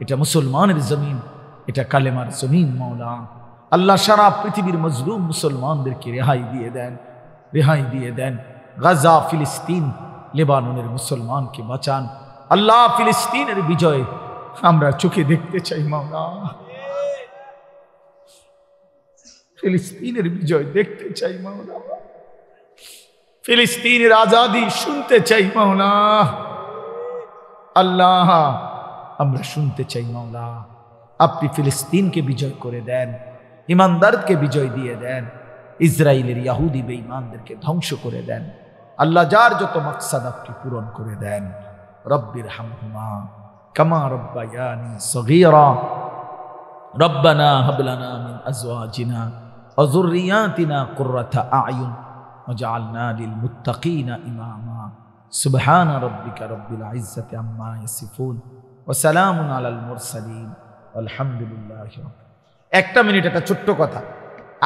Speaker 1: এটা মুসলমানের জমিন, এটা কালেমার জমিন মাওলা। আল্লাহ সারা পৃথিবীর মজলুম মুসলমানদেরকে রেহাই দিয়ে দেন, রেহাই দিয়ে দেন। গাজা, ফিলিস্তিন, লেবাননের মুসলমানকে বাঁচান। আল্লাহ ফিলিস্তিনের বিজয় আমরা চোখে দেখতে চাই মাওলা, ফিলিস্তিনের বিজয় দেখতে চাই মাওলা, ফিলিস্তিনের আজাদি শুনতে চাই মাওলা। আল্লাহ আমরা শুনতে চাই মাওলা, আপনি ফিলিস্তিনকে বিজয় করে দেন, ইমানদারকে বিজয় দিয়ে দেন, ইসরায়েলের ইহুদি বেঈমানদেরকে ধ্বংস করে দেন। আল্লাহ যার যত মাকসাদ আপনি পূরণ করে দেন। রব্বির হামহুমা কামা রব্বায়ানি সগীরা রব্বানা হাব লানা মিন আজওয়াজিনা ওয়া যুররিয়াতিনা কুররাতা আ'য়ুন ওয়াজআলনা লিল মুত্তাকিনা ইমামা। সুবহানা রাব্বিকা রাব্বিল ইজ্জাতি আম্মা ইয়াসিফুন ওয়া সালামুন আলাল মুরসালিন আলহামদুলিল্লাহি। একটা মিনিট, একটা ছোট্ট কথা।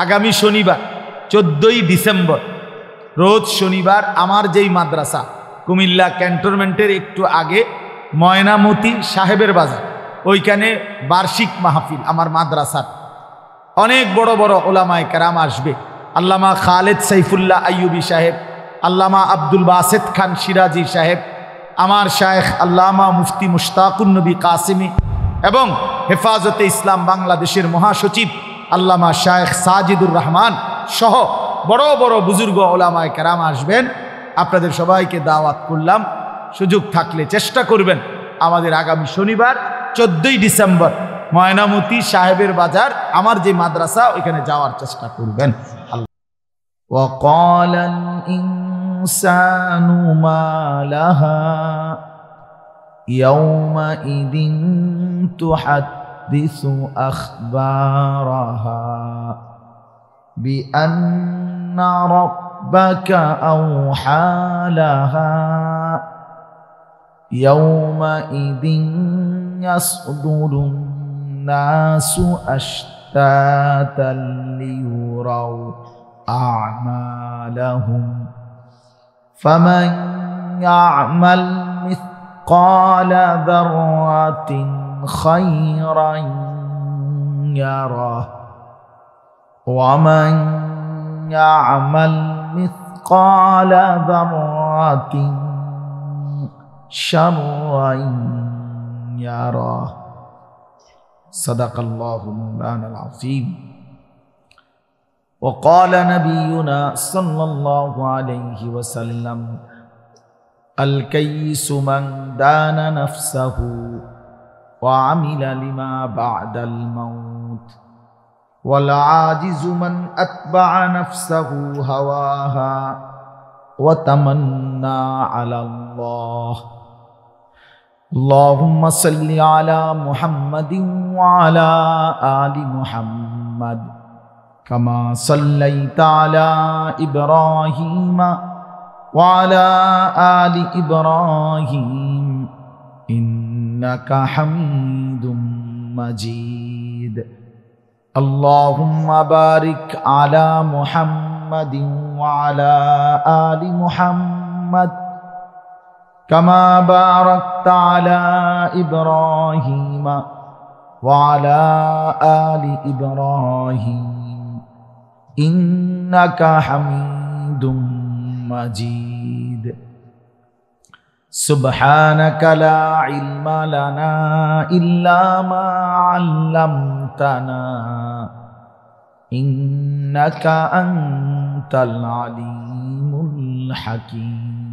Speaker 1: আগামী শনিবার 14ই ডিসেম্বর, রোজ শনিবার আমার যেই মাদ্রাসা কুমিল্লা ক্যান্টনমেন্টের একটু আগে ময়নামতি সাহেবের বাজার, ওইখানে বার্ষিক মাহফিল আমার মাদ্রাসার। অনেক বড় বড় ওলামায়ে কেরাম আসবে। আল্লামা খালেদ সাইফুল্লাহ আইয়ুবী সাহেব, আল্লামা আব্দুল বাসেত খান সিরাজি সাহেব, আমার শায়েখ আল্লামা মুফতি মুশতাকুন নবী কাসিমি এবং হেফাজতে ইসলাম বাংলাদেশের মহাসচিব আল্লামা শায়েখ সাজিদুর রহমান সহ বড় বড় বুজুর্গ ওলামায়ে কেরাম আসবেন। আপনাদের সবাইকে দাওয়াত করলাম, সুযোগ থাকলে চেষ্টা করবেন আমাদের আগামী শনিবার 14ই ডিসেম্বর ময়নামতি সাহেবের বাজার আমার যে মাদ্রাসা ওইখানে যাওয়ার চেষ্টা করবেন। وقال الإنسان ما لها يومئذ تحدث أخبارها بأن ربك أوحى لها يومئذ يصدر الناس أشتاتا ليروا أعمالهم فمن يعمل مثقال ذرة خيرا يره ومن يعمل مثقال ذرة شرا يره صدق الله مولانا العظيم. وقال نبينا صلى الله عليه وسلم الكيس من دان نفسه وعمل لما بعد الموت والعاجز من أتبع نفسه هواها وتمنى على الله. اللهم صل على محمد وعلى آل محمد كما صليت على إبراهيم وعلى آل إبراهيم إنك حميد مجيد. اللهم بارك على محمد وعلى آل محمد كما باركت على إبراهيم وعلى آل إبراهيم إنك حميد مجيد. سبحانك لا علم لنا إلا ما علمتنا إنك أنت العليم الحكيم.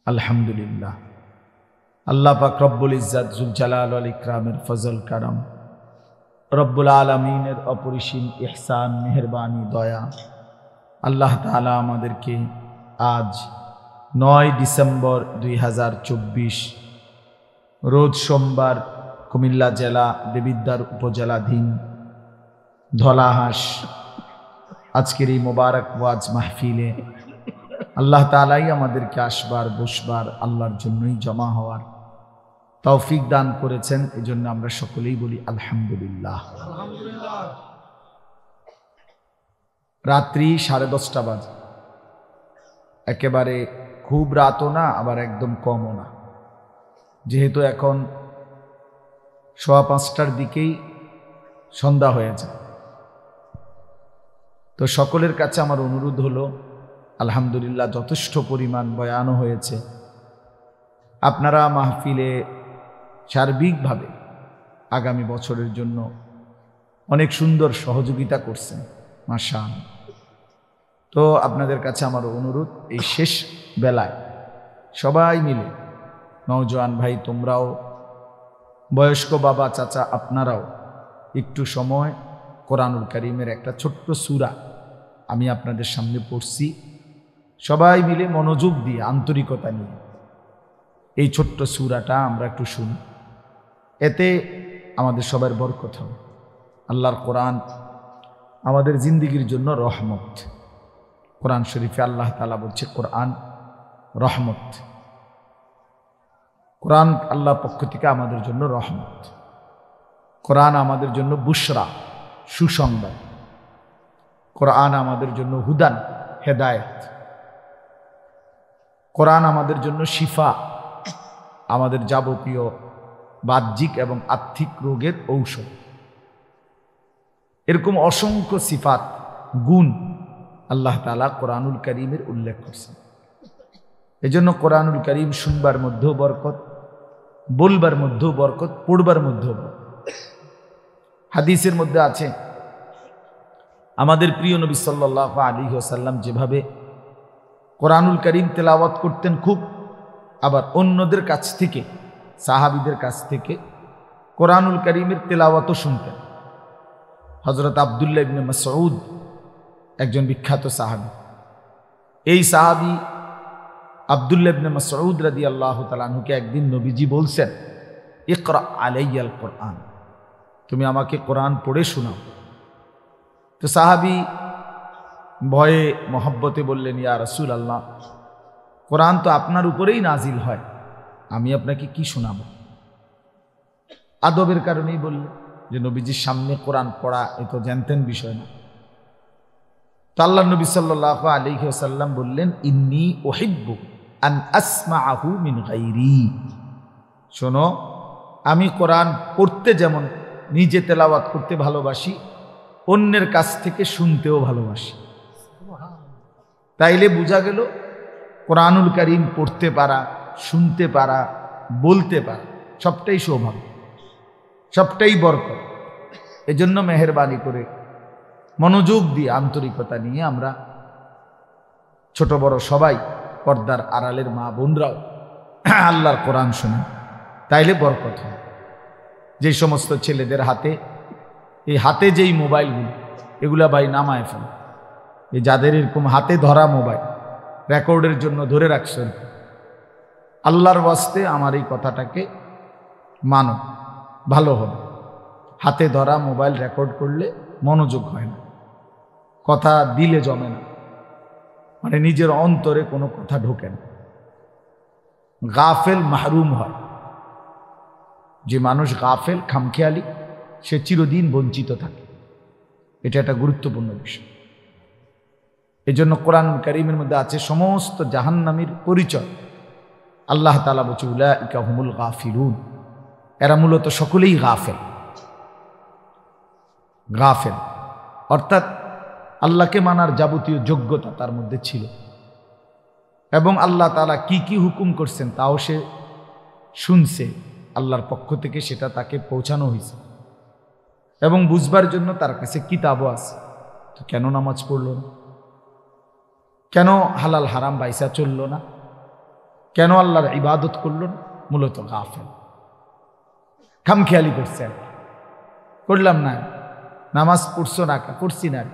Speaker 1: الحمد لله. আল্লাহ পাক রব্বুল ইজ্জত জুল জালাল ওয়াল ইকরামের ফজল কারাম, রব্বুল আলামিনের অপরিসীম ইহসান মেহেরবানি দয়া, আল্লাহ তাআলা আমাদেরকে আজ 9 ডিসেম্বর 2024 রোজ সোমবার কুমিল্লা জেলা দেবিদ্বার উপজেলাধীন ধলাহাঁস আজকের এই মোবারক ওয়াজ মাহফিলে আল্লাহ তাআলাই আমাদেরকে আসবার বসবার আল্লাহর জন্যই জমা হওয়ার তৌফিক দান করেছেন। এজন্য আমরা সকলেই বলি আলহামদুলিল্লাহ। রাত্রি 10:30 বাজে, একেবারে খুব রাতও না আবার একদম কমও না, যেহেতু এখন 5:15টার দিকেই সন্ধ্যা হয়ে যায়। তো সকলের কাছে আমার অনুরোধ হলো, আলহামদুলিল্লাহ যথেষ্ট পরিমাণ বয়ানও হয়েছে, আপনারা মাহফিলে সার্বিকভাবে আগামী বছরের জন্য অনেক সুন্দর সহযোগিতা করছেন, মাশাআল্লাহ। তো আপনাদের কাছে আমার অনুরোধ, এই শেষ বেলায় সবাই মিলে, নওজোয়ান ভাই তোমরাও, বয়স্ক বাবা চাচা আপনারাও একটু সময় কোরআনুল কারীমের একটা ছোট্ট সূরা আমি আপনাদের সামনে পড়ছি, সবাই মিলে মনোযোগ দিয়ে আন্তরিকতা নিয়ে এই ছোট্ট সূরাটা আমরা একটু শুনি, এতে আমাদের সবার বরকত হবে। আল্লাহর কোরআন আমাদের জিন্দেগির জন্য রহমত। কোরআন শরীফে আল্লাহ তাআলা বলছে কোরআন রহমত, কোরআন আল্লাহর পক্ষ থেকে আমাদের জন্য রহমত, কোরআন আমাদের জন্য বুশরা সুসংবাদ, কোরআন আমাদের জন্য হুদান হেদায়েত, কোরআন আমাদের জন্য শিফা, আমাদের যাবতীয় বাহ্যিক এবং আর্থিক রোগের ঔষধ। এরকম অসংখ্য সিফাত গুণ আল্লাহ তাআলা কোরআনুল কারীমের উল্লেখ করছেন। এজন্য কোরআনুল কারীম শুনবার মধ্যেও বরকত, বলবার মধ্যেও বরকত, পড়বার মধ্যেও বরকত। হাদিসের মধ্যে আছে, আমাদের প্রিয় নবী সাল্লাল্লাহু আলাইহি ওয়াসাল্লাম যেভাবে কোরআনুল কারীম তেলাওয়াত করতেন খুব, আবার অন্যদের কাছ থেকে, সাহাবীদের কাছ থেকে কোরআনুল কারীমের তেলাওয়াতও শুনতেন। হযরত আব্দুল্লাহ ইবনে মাসউদ একজন বিখ্যাত সাহাবী। এই সাহাবী আব্দুল্লাহ ইবনে মাসউদ রাদিয়াল্লাহু তাআলা আনহুকে একদিন নবীজি বলছেন, ইকরা আলাইয়াল কোরআন, তুমি আমাকে কোরআন পড়ে শোনাও। তো সাহাবী ভয়ে মহব্বতে বললেন, ইয়া রাসূলুল্লাহ, কোরআন তো আপনার উপরেই নাজিল হয়, আমি আপনাকে কি শোনাবো? আদবের কারণেই বললেন যে নবীজির সামনে কোরআন পড়া এ তো জানতেন বিষয় না। তো আল্লাহ নবী সাল্লাল্লাহু আলাইহি ওয়াসাল্লাম বললেন, ইন্নী উহিব্বু আন আসমাআহু মিন গায়রি, শোনো, আমি কোরআন পড়তে যেমন নিজে তেলাওয়াত করতে ভালোবাসি, অন্যের কাছ থেকে শুনতেও ভালোবাসি। তাইলে বোঝা গেল কোরআনুল কারীম পড়তে পারা, শুনতে পারা, বলতে পারা সবটাই সৌভাগ্য, সবটাই বরকত। এজন্য মেহেরবানি করে মনোযোগ দিয়ে আন্তরিকতা নিয়ে আমরা ছোট বড় সবাই, পর্দার আড়ালের মা বোনরাও আল্লাহর কোরআন শোনেন, তাইলে বরকত হয়। যে সমস্ত ছেলেদের হাতে এই হাতে যেই মোবাইলগুলো, এগুলা ভাই নামায় ফেলে। এই যাদের এরকম হাতে ধরা মোবাইল রেকর্ডের জন্য ধরে রাখছেন, আল্লাহর ওয়াস্তে আমার এই কথাটাকে মানো, ভালো হবে। হাতে ধরা মোবাইল রেকর্ড করলে মনোযোগ হয় না, কথা দিলে জমে না, মানে নিজের অন্তরে কোনো কথা ঢোকে না, গাফেল মাহরুম হয়। যে মানুষ গাফেল, খামখেয়ালি, সে চিরদিন বঞ্চিত থাকে। এটা একটা গুরুত্বপূর্ণ বিষয়। এজন্য কোরআনুল কারীমের মধ্যে আছে সমস্ত জাহান্নামীর পরিচয়। আল্লাহ তাআলা বলছে, উলাইকা হুমুল গাফিলুন, এরা মূলত সকলেই গাফেল। গাফেল অর্থাৎ আল্লাহকে মানার যাবতীয় যোগ্যতা তার মধ্যে ছিল, এবং আল্লাহ তাআলা কি কি হুকুম করছেন তাও সে শুনছে, আল্লাহর পক্ষ থেকে সেটা তাকে পৌঁছানো হয়েছে, এবং বুঝবার জন্য তার কাছে কিতাবও আছে। তো কেন নামাজ পড়ল না? কেন হালাল হারাম বাইসা চলল না? কেন আল্লাহর ইবাদত করল না? মূলত গাফেল, খামখেয়ালি করছে আর কি। করলাম না, নামাজ পড়ছো না, পড়ছি না আর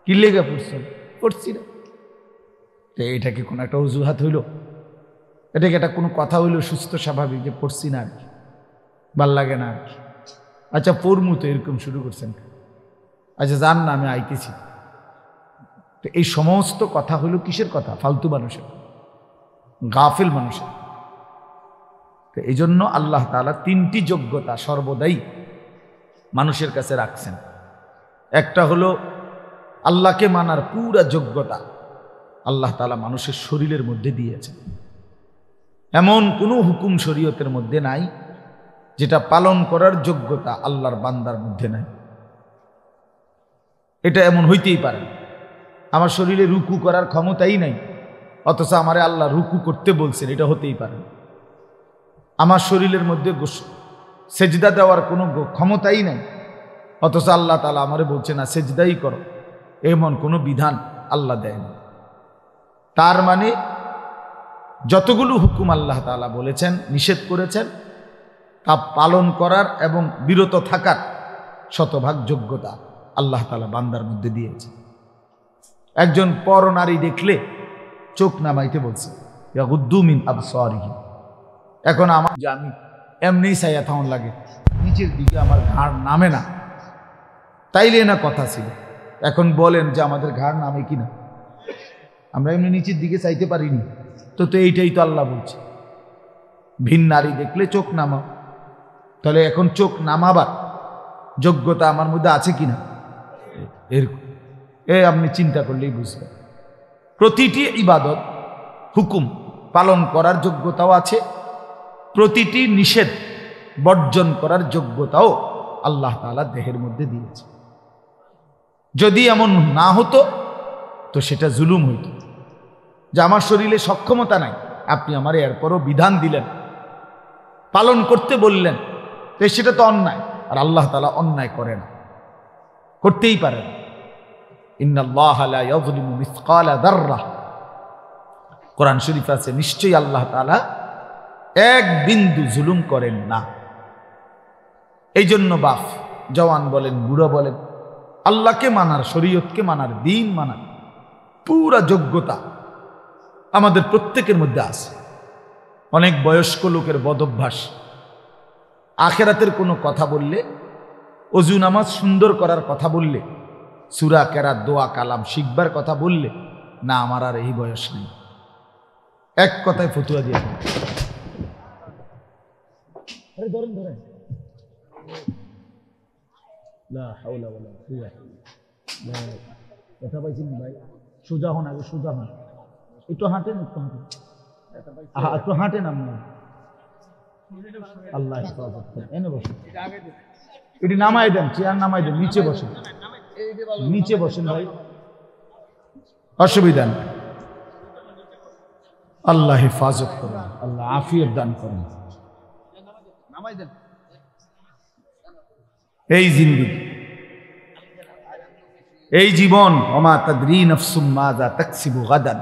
Speaker 1: কি লেগে পড়ছো? পড়ছি না। তো এটাকে কোনো একটা অজুহাত হইল? এটাকে একটা কোনো কথা হইল সুস্থ স্বাভাবিক যে পড়ছি না আর কি, ভাল লাগে না আর কি? আচ্ছা পড়মু তো, এরকম শুরু করছেন। আচ্ছা যান না, আমি আইতেছি। তো এই সমস্ত কথা হইল কিসের কথা? ফালতু মানুষের, গাফিল মানুষের। তো এই জন্য আল্লাহ তাআলা তিনটি যোগ্যতা সর্বদাই মানুষের কাছে রাখছেন। একটা হলো আল্লাহকে মানার পুরা যোগ্যতা আল্লাহ তাআলা মানুষের শরীরের মধ্যে দিয়েছেন। এমন কোনো হুকুম শরীয়তের মধ্যে নাই যেটা পালন করার যোগ্যতা আল্লাহর বান্দার মধ্যে নাই। এটা এমন হইতেই পারে না। আমার শরীরে রুকু করার ক্ষমতাই নাই, অথচ আমারে আল্লাহ রুকু করতে বলছেন, এটা হতেই পারে না। আমার শরীরের মধ্যে সেজদা দেওয়ার কোনো ক্ষমতাই নাই, অথচ আল্লাহ তাআলা আমারে বলছে না সেজদাই করো, এমন কোনো বিধান আল্লাহ দেয় না। তার মানে যতগুলো হুকুম আল্লাহ তাআলা বলেছেন, নিষেধ করেছেন, তা পালন করার এবং বিরত থাকার শতভাগ যোগ্যতা আল্লাহ তাআলা বান্দার মধ্যে দিয়েছে। একজন পরনারী দেখলে চোখ নামাইতে বলছে, ইয়াগুদ্দু মিন আবসারিহিম। এখন আমার যে আমি এমনি চাইয়া থাউন লাগে, নিচের দিকে আমার ঘাড় নামে না, তাইলে না কথা ছিল। এখন বলেন যে আমাদের ঘাড় নামে কিনা? আমরা এমনি নিচের দিকে চাইতে পারিনি তো। তো এইটাই তো আল্লাহ বলছে, ভিন নারী দেখলে চোখ নামাও। তাহলে এখন চোখ নামাবার যোগ্যতা আমার মধ্যে আছে কিনা? এরকম আপনি চিন্তা করলেই বুঝবেন। প্রতিটি ইবাদত হুকুম পালন করার যোগ্যতাও আছে, প্রতিটি নিষেধ বর্জন করার যোগ্যতাও আল্লাহ তাআলা দেহের মধ্যে দিয়েছে। যদি এমন না হতো তো সেটা জুলুম হইত, যে আমার শরীরে সক্ষমতা নাই, আপনি আমার এরপরও বিধান দিলেন, পালন করতে বললেন, তো সেটা তো অন্যায়। আর আল্লাহ তাআলা অন্যায় করে না, করতেই পারে না। ইন্নাল্লাহা লা ইয়াযলিমু মিসকালা যাররাহ, কোরআন শরীফ আছে, নিশ্চয়ই আল্লাহ তাআলা এক বিন্দু জুলুম করেন না। এই জন্য বাপ জওয়ান বলেন বুড়ো বলেন, আল্লাহকে মানার, শরীয়তকে মানার, দিন মানার পুরা যোগ্যতা আমাদের প্রত্যেকের মধ্যে আছে। অনেক বয়স্ক লোকের বদভ্যাস, আখেরাতের কোনো কথা বললে, অজু নামাজ সুন্দর করার কথা বললে, সূরা কেরাত দোয়া কালাম শিখবার কথা বললে, না আমার আর এই বয়স নেই, এক কথায় ফতুয়া দিয়ে কথা পাইছেন ভাই। সোজা হন, আগে সোজা হন, একটু হাঁটেন, একটু হাঁটেন, একটু হাঁটেন আপনি। আল্লাহ এনে বসেন, এটি নামাই দেন, চেয়ার নামাই দেন, নিচে বসেন, নিচে বসেন ভাই, অসুবিধা নেই। আল্লাহ হেফাজত করেন, আল্লাহ আফিয়ত দান করেন। এই জিন্দেগি, এই জীবন, ওমা তাদরি নাফসুম মাযা তাকসিবু গাদান।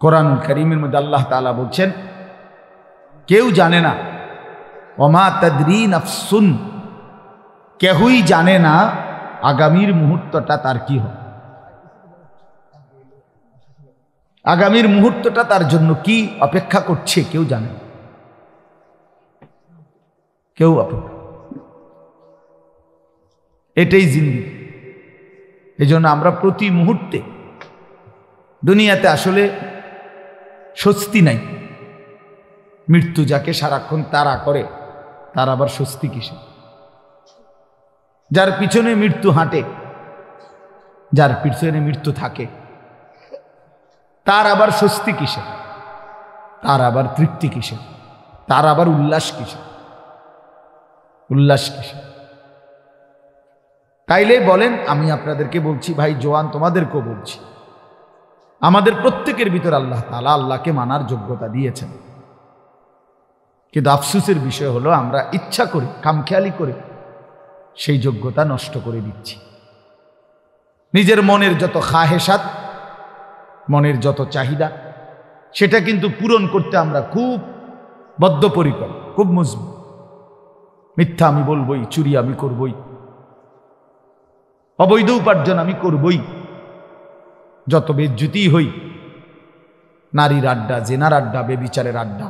Speaker 1: কোরআনুল কারীমের মধ্যে আল্লাহ তাআলা বলছেন কেউ জানে না, ওমা তাদরি নাফসুন, কেহই জানে না আগামীর মুহূর্তটা তার কি হবে, আগামীর মুহূর্তটা তার জন্য কি অপেক্ষা করছে কেউ জানে না, কেউ অপেক্ষা। এটাই জিন্দেগি। এই জন্য আমরা প্রতি মুহূর্তে, দুনিয়াতে আসলে স্বস্তি নাই। মৃত্যু যাকে সারাক্ষণ তাড়া করে তার আবার স্বস্তি কিসে? যার পিছনে মৃত্যু হাঁটে, যার পিছনে মৃত্যু থাকে, তার আবার স্বস্তি কিসে? তার আবার তৃপ্তি কিসে? তার আবার উল্লাস কিসে? উল্লাস কিসে? তাইলে বলেন, আমি আপনাদেরকে বলছি ভাই জওয়ান, তোমাদেরকেও বলছি, আমাদের প্রত্যেকের ভিতর আল্লাহ তাআলা আল্লাহকে মানার যোগ্যতা দিয়েছেন, কিন্তু আফসোসের বিষয় হলো আমরা ইচ্ছা করে, খামখেয়ালি করে সেই যোগ্যতা নষ্ট করে দিচ্ছি। নিজের মনের যত খাহেসাত, মনের যত চাহিদা, সেটা কিন্তু পূরণ করতে আমরা খুব বদ্ধপরিকর, খুব মজবুত। মিথ্যা আমি বলবই, চুরি আমি করবই, অবৈধ উপার্জন আমি করবই, যত বেজ্জুতি হই, নারীর আড্ডা, জেনার আড্ডা, বেবিচারের আড্ডা,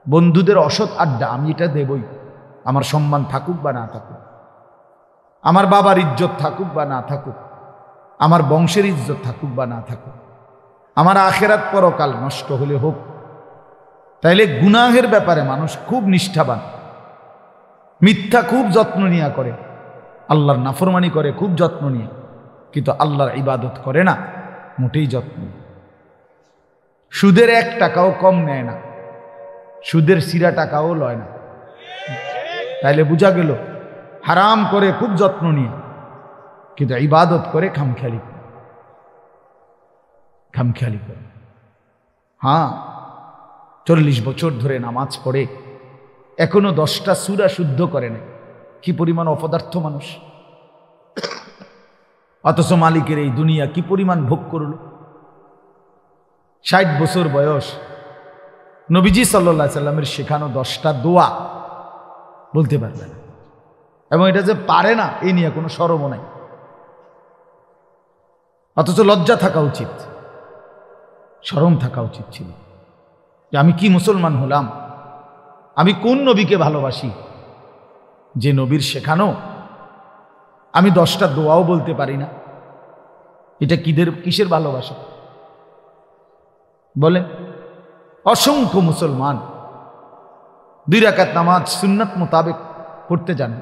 Speaker 1: বন্ধুদের অসৎ আড্ডা, আমি এটা দেবই। আমার সম্মান থাকুক বা না থাকুক, আমার বাবার ইজ্জত থাকুক বা না থাকুক, আমার বংশের ইজ্জত থাকুক বা না থাকুক, আমার আখেরাত পরকাল নষ্ট হলে হোক। তাইলে গুনাহের ব্যাপারে মানুষ খুব নিষ্ঠাবান, মিথ্যা খুব যত্ন নিয়ে করে, আল্লাহর নাফরমানি করে খুব যত্ন নিয়ে, কিন্তু আল্লাহর ইবাদত করে না মোটেই যত্ন। সুদের 1 টাকাও কম নেয় না, সুদের সিরা টাকাও লয় না। তাইলে বোঝা গেল হারাম করে খুব যত্ন নিয়ে, কিন্তু ইবাদত করে খামখেয়ালি করে, খামখেয়ালি করে। হ্যাঁ, 40 বছর ধরে নামাজ পড়ে এখনো 10টা সূরা শুদ্ধ করে না। কি পরিমাণ অপদার্থ মানুষ! অথচ মালিকের এই দুনিয়া কি পরিমাণ ভোগ করল। 60 বছর বয়স, নবীজি সাল্লাল্লাহু আলাইহি সাল্লামের শেখানো 10টা দোয়া বলতে পারবে না, এবং এটা যে পারে না এই নিয়ে কোনো শরমও নাই। অথচ লজ্জা থাকা উচিত, শরম থাকা উচিত ছিল যে আমি কি মুসলমান হলাম, আমি কোন নবীকে ভালোবাসি যে নবীর শেখানো আমি 10টা দোয়াও বলতে পারি না। এটা কিসের ভালোবাসা বলে? অসংখ্য মুসলমান 2 রাকাত নামাজ সুন্নাত মোতাবেক পড়তে জানে,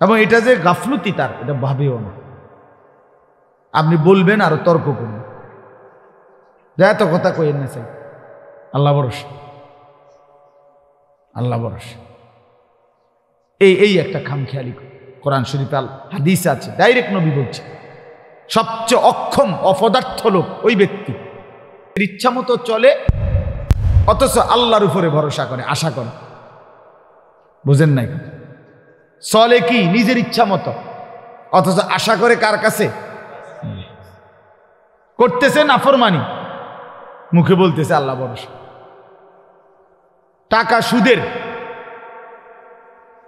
Speaker 1: এবং এটা যে গাফলতি তার, এটা ভাবেও না। আপনি বলবেন আরো তর্ক করবেন, যা এত কথা কইেন না চাই, আল্লাহ ভরসা, আল্লাহ ভরসা। এই একটা খামখেয়ালি। কোরআন শরীফে হাদিস আছে, ডাইরেক্ট নবী বলছে সবচেয়ে অক্ষম অপদার্থ লোক ওই ব্যক্তি ইচ্ছা মতো চলে, অথচ আল্লাহর উপরে ভরসা করে, আশা করে। বুঝেন নাই? চলে কি নিজের ইচ্ছা মতো, অথচ আশা করে কার কাছে? করতেছে নাফরমানি, মুখে বলতেছে আল্লাহ ভরসা। টাকা সুদের,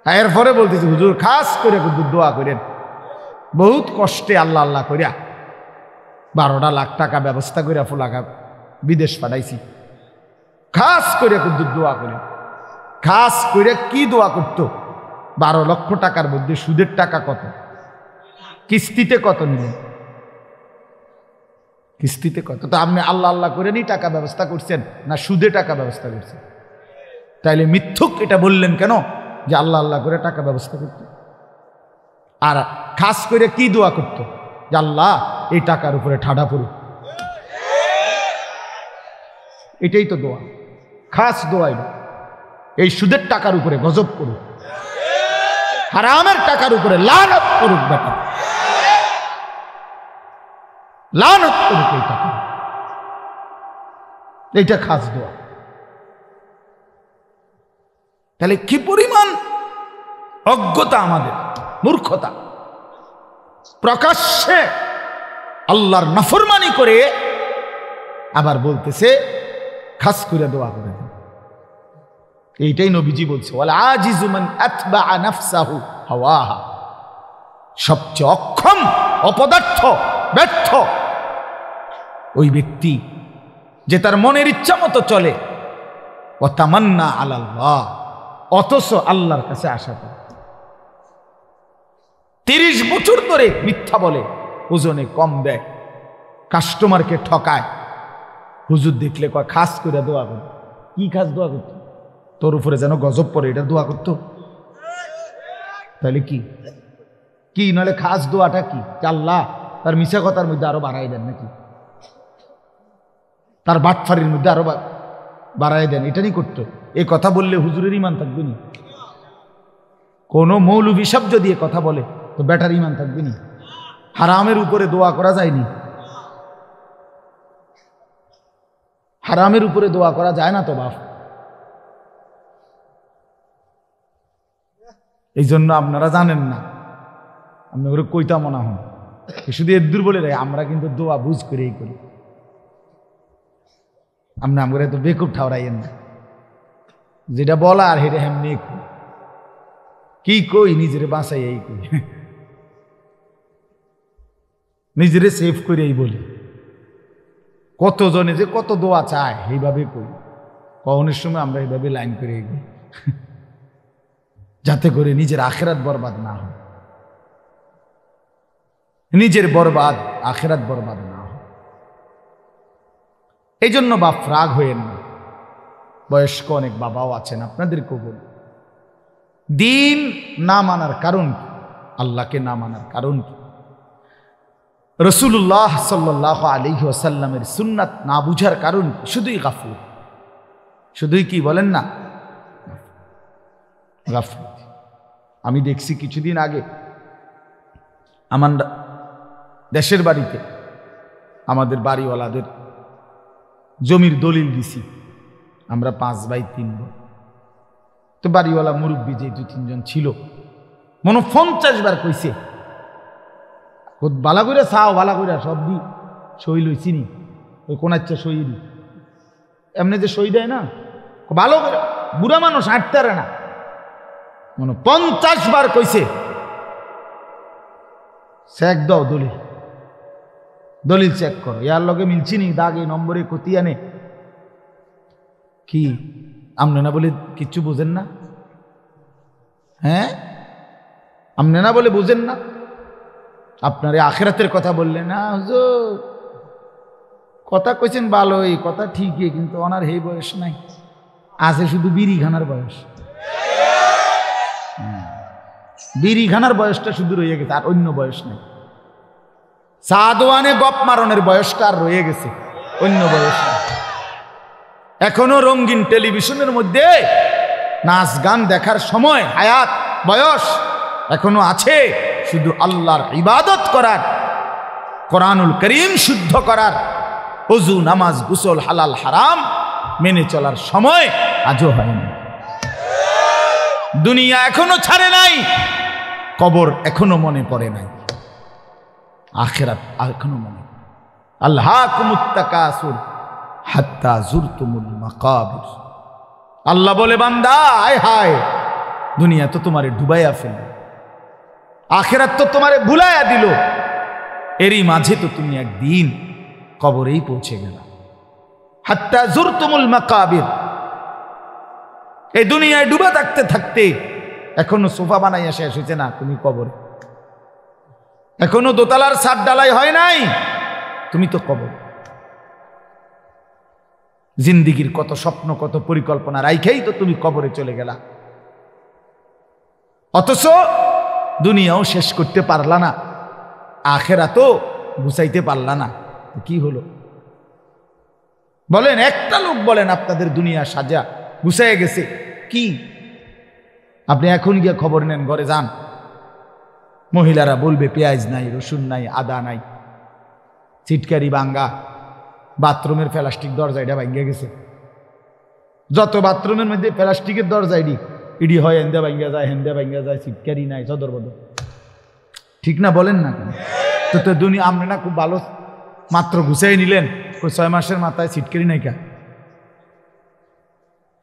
Speaker 1: এরপরে বলতেছি হুজুর খাস করে দোয়া করেন, বহুত কষ্টে আল্লাহ আল্লাহ করিয়া 12 লাখ টাকা ব্যবস্থা করিয়া ফুলাকা বিদেশ পাঠাইছি, খাস করে দোয়া করেন। খাস করে কি দোয়া করত? 12 লক্ষ টাকার মধ্যে সুদের টাকা কত, কিস্তিতে কত নিলেন, কিস্তিতে কত? তো আপনি আল্লাহ আল্লাহ করে নি টাকা ব্যবস্থা করছেন না সুদে টাকা ব্যবস্থা করছেন? তাইলে মিথ্যুক এটা বললেন কেন যে আল্লাহ আল্লাহ করে টাকা ব্যবস্থা করত? আর খাস করে কি দোয়া করত? যে আল্লাহ এই টাকার উপরে ঠাডা পড়ুক। এটাই তো দোয়া, খাস দোয়াই। এই সুদের টাকার উপরে গজব করুক, হারামের টাকার উপরে লানত করুক, বেটা লানত করুক এই টাকা। এইটা খাস দোয়া। তাহলে কি পরিমাণ অজ্ঞতা আমাদের, মূর্খতা! প্রকাশ্যে আল্লাহর নাফরমানি করে আবার বলতেছে খাস করে দোয়া করে। এইটাই নবীজি বলছে, ওয়ালা আজিজু মান আতবাআ নাফসাহু হাওয়াহা। সবচেয়ে অক্ষম, অপদার্থ, ব্যর্থ ওই ব্যক্তি যে তার মনের ইচ্ছা মতো চলে, ও তামান্না আলাল্লাহ, অথচ আল্লাহর কাছে আশা করে। 30 বছর ধরে মিথ্যা বলে, ওজনে কম দেয়, কাস্টমারকে ঠকায়। হুজুর দেখলে কয় খাস করে দোয়া করে। কি খাস দোয়া করত? তোর উপরে যেন গজব পড়ে, এটা দোয়া করতো? তাহলে কি কি নাহলে খাস দোয়াটা কি? আল্লাহ তার মিশা কথার মধ্যে আরো বাড়াই দেন নাকি, তার বাটফারির মধ্যে আরো বাড়াই দেন, এটা নিয়ে করতো? এই কথা বললে হুজুরের ইমান থাকবে নি? কোন মৌলভী শব্দ দিয়ে কথা বলে তো বেটার ইমান থাকবে নি? হারামের উপরে দোয়া করা যায়নি, হারামের উপরে দোয়া করা যায় না তো বাপ। এই জন্য আপনারা জানেন না, আপনি ওরা কইতা মনে হন শুধু এদুর বলে রে, আমরা কিন্তু দোয়া বুঝ করেই করি। আপনি আমরা তো বেকুব ঠাওরাইয়েন না, যেটা বলা আর হেটা হেমনি কি কই, নিজের বাঁচাই এই কই, নিজেরে সেভ করে এই বলি। কতজনে যে কত দোয়া চায় এইভাবে কই, কখনের সময় আমরা এইভাবে লাইন করে এগোই যাতে করে নিজের আখেরাত বরবাদ না হয়, নিজের বরবাদ আখেরাত বরবাদ না হয়। এই জন্য বাপ রাগ হয়েন না। বয়স্ক অনেক বাবাও আছেন, আপনাদেরকেও বলি, দিন না মানার কারণ কি, আল্লাহকে না মানার কারণ কি, রাসূলুল্লাহ সাল্লাল্লাহু আলাইহি ওয়াসাল্লামের সুন্নাত না বুঝার কারণ কি? শুধুই গাফলত, শুধুই কি বলেন না গাফলত। আমি দেখছি কিছুদিন আগে আমার দেশের বাড়িতে আমাদের বাড়িওয়ালাদের জমির দলিল দিছি, আমরা 5 ভাই 3 বোন। তো বাড়িওয়ালা মুরব্বী যে 2-3 জন ছিল, মনে 50 বার কইছে বালা কইরা চাও, বালা কইরা সব দি সই লইছি নি, ওই কোন ইচ্ছা সই দি এমনি যে সই দেয় না ভালো করে, বুড়া মানুষ হাঁটতে পারে না, মনে 50 বার কইছে চেক দাও দলিল, দলিল চেক করো, ইয়ার লগে মিলছি নি, দাগে নম্বরে কতি আনে কি আমনে না বলে কিচ্ছু বুঝেন না? হ্যাঁ, আমনে না বলে বুঝেন না? আপনার আখিরাতের কথা বললেন না, হুজুর কথা কইছেন ভালোই, কথা ঠিকই, কিন্তু ওনার এই বয়স নাই, আছে শুধু বিড়ি খানার বয়স। বিড়ি খানার বয়সটা শুধু রয়ে গেছে, আর অন্য বয়স নাই। সাদওয়ানে গপ মারনের বয়সটা আর রয়ে গেছে, অন্য বয়স নাই। এখনো রঙিন টেলিভিশনের মধ্যে নাচ গান দেখার সময়, হায়াত, বয়স এখনো আছে, শুধু আল্লাহর ইবাদত করার, কোরআনুল করিম শুদ্ধ করার, ওযু নামাজ গোসল হালাল হারাম মেনে চলার সময় আজও হয়নি। দুনিয়া এখনো ছাড়ে নাই, কবর এখনো মনে পড়ে নাই, আখিরাত এখনো মনে। আল্লাহকুমুত তাকাসুর হাত্তা যুরতুমুল মাকাবির। আল্লাহ বলে বান্দা, হায় হায় দুনিয়া তো তোমারে ডুবাইয়া ফেলল, আখিরাত তো তোমারে ভুলাইয়া দিল, এরই মাঝে তো তুমি একদিন কবরেই পৌঁছে গেল। হাত্তা জুরতুমুল মাকাবির, এই দুনিয়ায় ডুবা থাকতে থাকতে এখনো সোফা বানাইয়া শেষ হয়েছে না, তুমি কবরে। এখনো দোতলার ছাদ ডালাই হয় নাই, তুমি তো কবর। জিন্দিগির কত স্বপ্ন, কত পরিকল্পনা রাইখেই তো তুমি কবরে চলে গেলা, অথচ দুনিয়াও শেষ করতে পারলা না, আখিরাতও গুছাইতে পারলা না। কি হলো বলেন? একটা লোক বলেন আপনাদের দুনিয়া সাজা গুছাইয়া গেছে কি? আপনি এখন গিয়ে খবর নেন, ঘরে যান, মহিলারা বলবে পেঁয়াজ নাই, রসুন নাই, আদা নাই, ছিটকারি ভাঙ্গা, বাথরুমের প্লাস্টিক দরজা এটা ভাঙ্গা গেছে। যত বাথরুমের মধ্যে প্লাস্টিকের দরজা ইডি হয়, হেন্দা ভাঙ্গা যায়, হেন্দা ভাঙ্গা যায়, ছিটকারি নাই, সদর বদর, ঠিক না? বলেন না কেন? তো দুনিয়া আমরা না খুব ভালো মাত্র গুছাই নিলেন, ওই 6 মাসের মাথায় ছিটকারি নাই কা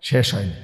Speaker 1: শেষ হয়নি।